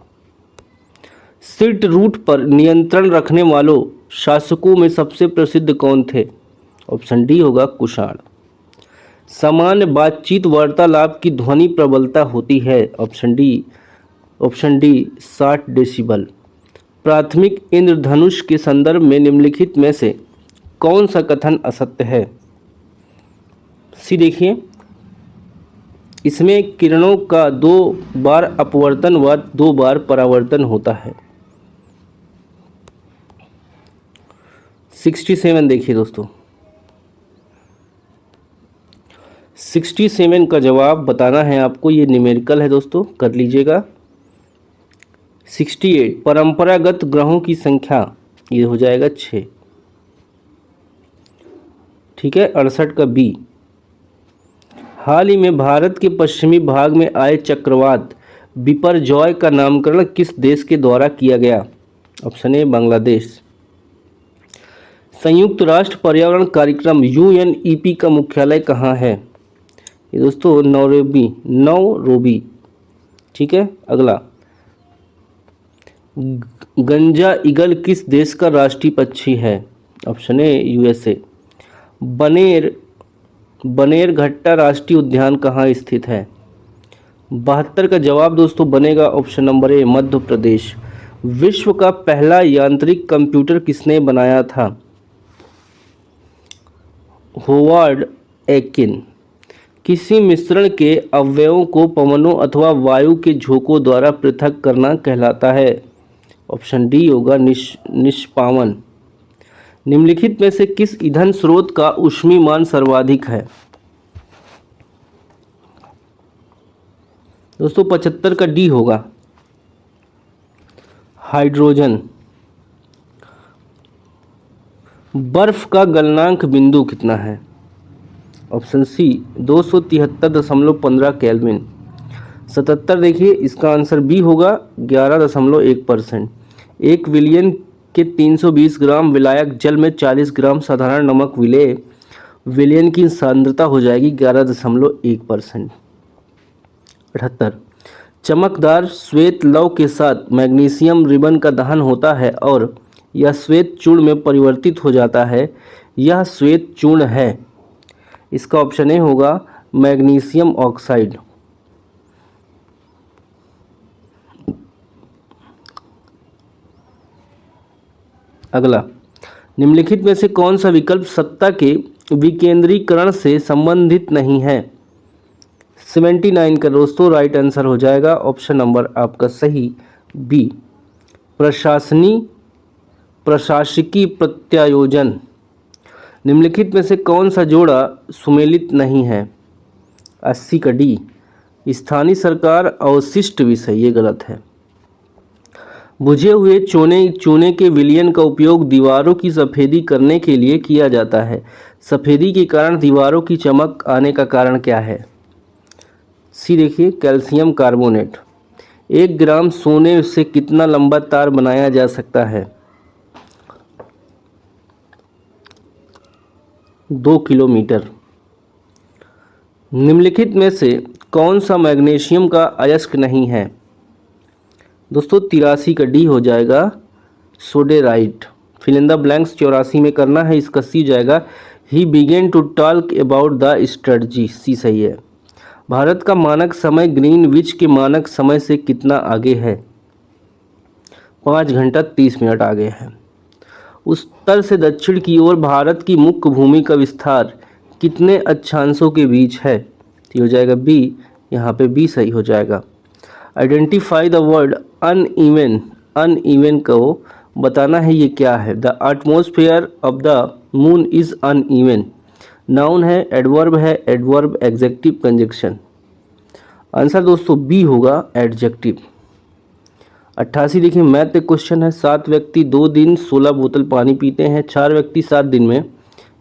सिल्क रूट पर नियंत्रण रखने वालों शासकों में सबसे प्रसिद्ध कौन थे? ऑप्शन डी होगा, कुषाण। सामान्य बातचीत वार्तालाप की ध्वनि प्रबलता होती है? Option D 60 decibel. प्राथमिक इंद्रधनुष के संदर्भ में निम्नलिखित में से कौन सा कथन असत्य है? सी देखिए, इसमें किरणों का 2 बार अपवर्तन व 2 बार परावर्तन होता है। 67 देखिए दोस्तों, 67 का जवाब बताना है आपको, ये न्यूमेरिकल है दोस्तों, कर लीजिएगा। 68 परंपरागत ग्रहों की संख्या, ये हो जाएगा 6। ठीक है। 68 का बी। हाल ही में भारत के पश्चिमी भाग में आए चक्रवात बिपरजॉय का नामकरण किस देश के द्वारा किया गया? ऑप्शन ए बांग्लादेश। संयुक्त राष्ट्र पर्यावरण कार्यक्रम यूएनईपी का मुख्यालय कहाँ है? ये दोस्तों नौरोबी। ठीक है। अगला, गंजा ईगल किस देश का राष्ट्रीय पक्षी है? Option A USA. बनेरघट्टा राष्ट्रीय उद्यान कहाँ स्थित है? 72 का जवाब दोस्तों बनेगा option number A Madhya Pradesh. विश्व का पहला यांत्रिक कंप्यूटर किसने बनाया था? Howard Eakin. किसी मिश्रण के अवयवों को पवनों अथवा वायु के झोंकों द्वारा पृथक करना कहलाता है? ऑप्शन डी होगा निष्पावन। निम्नलिखित में से किस ईंधन स्रोत का ऊष्मीमान सर्वाधिक है? दोस्तों 75 का डी होगा हाइड्रोजन। बर्फ का गलनांक बिंदु कितना है? Option C 273.15 kelvin. 77 देखिए, इसका आंसर बी होगा 11.1%। 1 बिलियन के 320 ग्राम विलायक जल में 40 ग्राम साधारण नमक विलेय विलयन की सांद्रता हो जाएगी 11.1%। 78 चमकदार श्वेत लव के साथ मैग्नीशियम रिबन का दहन होता है और यह श्वेत चूर्ण में परिवर्तित हो जाता है, यह श्वेत चूर्ण है? इसका ऑप्शन ए होगा मैग्नीशियम ऑक्साइड। अगला, निम्नलिखित में से कौन सा विकल्प सत्ता के विकेंद्रीकरण से संबंधित नहीं है? 79 का दोस्तों राइट आंसर हो जाएगा ऑप्शन नंबर आपका सही बी प्रशासकी प्रत्यायोजन। निम्नलिखित में से कौन सा जोड़ा सुमेलित नहीं है? 80 का डी स्थानीय सरकार अवशिष्ट विषय, ये गलत है। बुझे हुए चूने के विलयन का उपयोग दीवारों की सफ़ेदी करने के लिए किया जाता है। सफ़ेदी के कारण दीवारों की चमक आने का कारण क्या है? सी देखिए कैल्शियम कार्बोनेट। 1 ग्राम सोने से कितना लंबा तार बनाया जा सकता है? 2 किलोमीटर। निम्नलिखित में से कौन सा मैग्नीशियम का अयस्क नहीं है? दोस्तों 83 का डी हो जाएगा siderite. Fill in the blanks 84 में करना है, इसका सी जाएगा he began to talk about the strategy, C सही है। भारत का मानक समय ग्रीनविच के मानक समय से कितना आगे है? 5 घंटा 30 मिनट आगे है। उत्तर से दक्षिण की ओर भारत की मुख्य भूमि का विस्तार कितने अक्षांशों के बीच है? तो हो जाएगा बी, यहाँ पे बी सही हो जाएगा। आइडेंटिफाई द वर्ड अनइवन को बताना है, ये क्या है? The atmosphere of the moon is uneven. Noun है, एडवर्ब है, एडवर्ब एग्जेक्टिव कंजक्शन। आंसर दोस्तों बी होगा एडजेक्टिव। 88 देखिए मैथ क्वेश्चन है। 7 व्यक्ति 2 दिन 16 बोतल पानी पीते हैं, 4 व्यक्ति 7 दिन में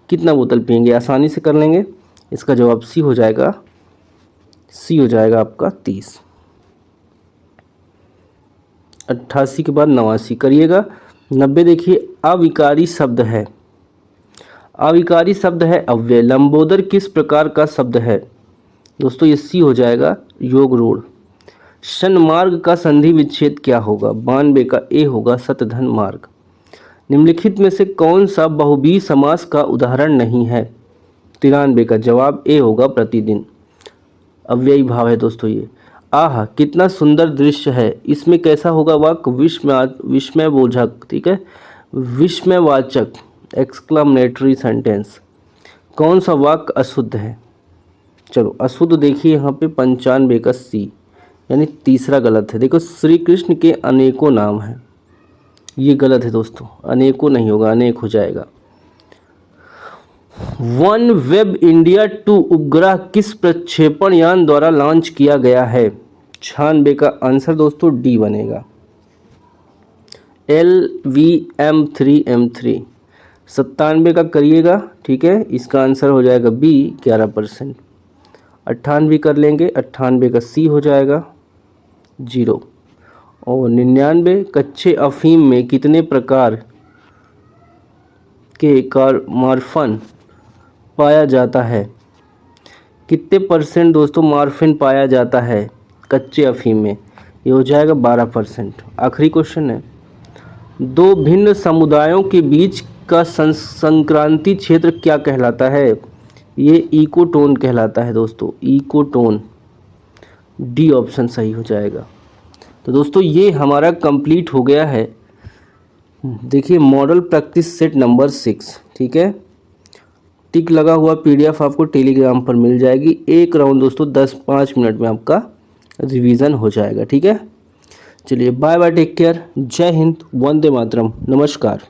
कितना बोतल पिएंगे? आसानी से कर लेंगे। इसका जवाब सी हो जाएगा, सी हो जाएगा आपका 30। 88 के बाद 89 करिएगा। 90 देखिए अविकारी शब्द है, अविकारी शब्द है अव्यय। लंबोदर किस प्रकार का शब्द है? दोस्तों ये सी हो जाएगा योग रूढ़। शनमार्ग का संधि विच्छेद क्या होगा? 92 का ए होगा शतधन मार्ग। निम्नलिखित में से कौन सा बहुव्रीहि समास का उदाहरण नहीं है? 93 का जवाब ए होगा प्रतिदिन। अव्ययी भाव है दोस्तों ये। आह कितना सुंदर दृश्य है, इसमें कैसा होगा वाक्य? विस्मयबोधक, ठीक है, विस्मयवाचक, एक्सक्लेमेटरी सेंटेंस। कौन सा वाक्य अशुद्ध है? चलो अशुद्ध देखिए यहाँ पे 95 का सी, यानी तीसरा गलत है। देखो श्री कृष्ण के अनेकों नाम हैं, ये गलत है दोस्तों, अनेकों नहीं होगा, अनेक हो जाएगा। वन वेब इंडिया 2 उपग्रह किस प्रक्षेपण यान द्वारा लॉन्च किया गया है? 96 का आंसर दोस्तों डी बनेगा। LVM-3M3। 97 का करिएगा, ठीक है, इसका आंसर हो जाएगा बी 11%। 98 कर लेंगे, 98 का सी हो जाएगा 0। और 99 कच्चे अफीम में कितने प्रकार के मॉर्फन पाया जाता है? कितने % दोस्तों मॉर्फिन पाया जाता है कच्चे अफीम में? ये हो जाएगा 12%। आखिरी क्वेश्चन है, दो भिन्न समुदायों के बीच का संक्रांति क्षेत्र क्या कहलाता है? ये इकोटोन कहलाता है दोस्तों, इकोटोन। डी ऑप्शन सही हो जाएगा। तो दोस्तों ये हमारा कंप्लीट हो गया है। देखिए मॉडल प्रैक्टिस सेट नंबर 6, ठीक है। टिक लगा हुआ PDF आपको टेलीग्राम पर मिल जाएगी। एक राउंड दोस्तों 10-5 मिनट में आपका रिवीजन हो जाएगा, ठीक है। चलिए बाय बाय, टेक केयर, जय हिंद, वंदे मातरम, नमस्कार।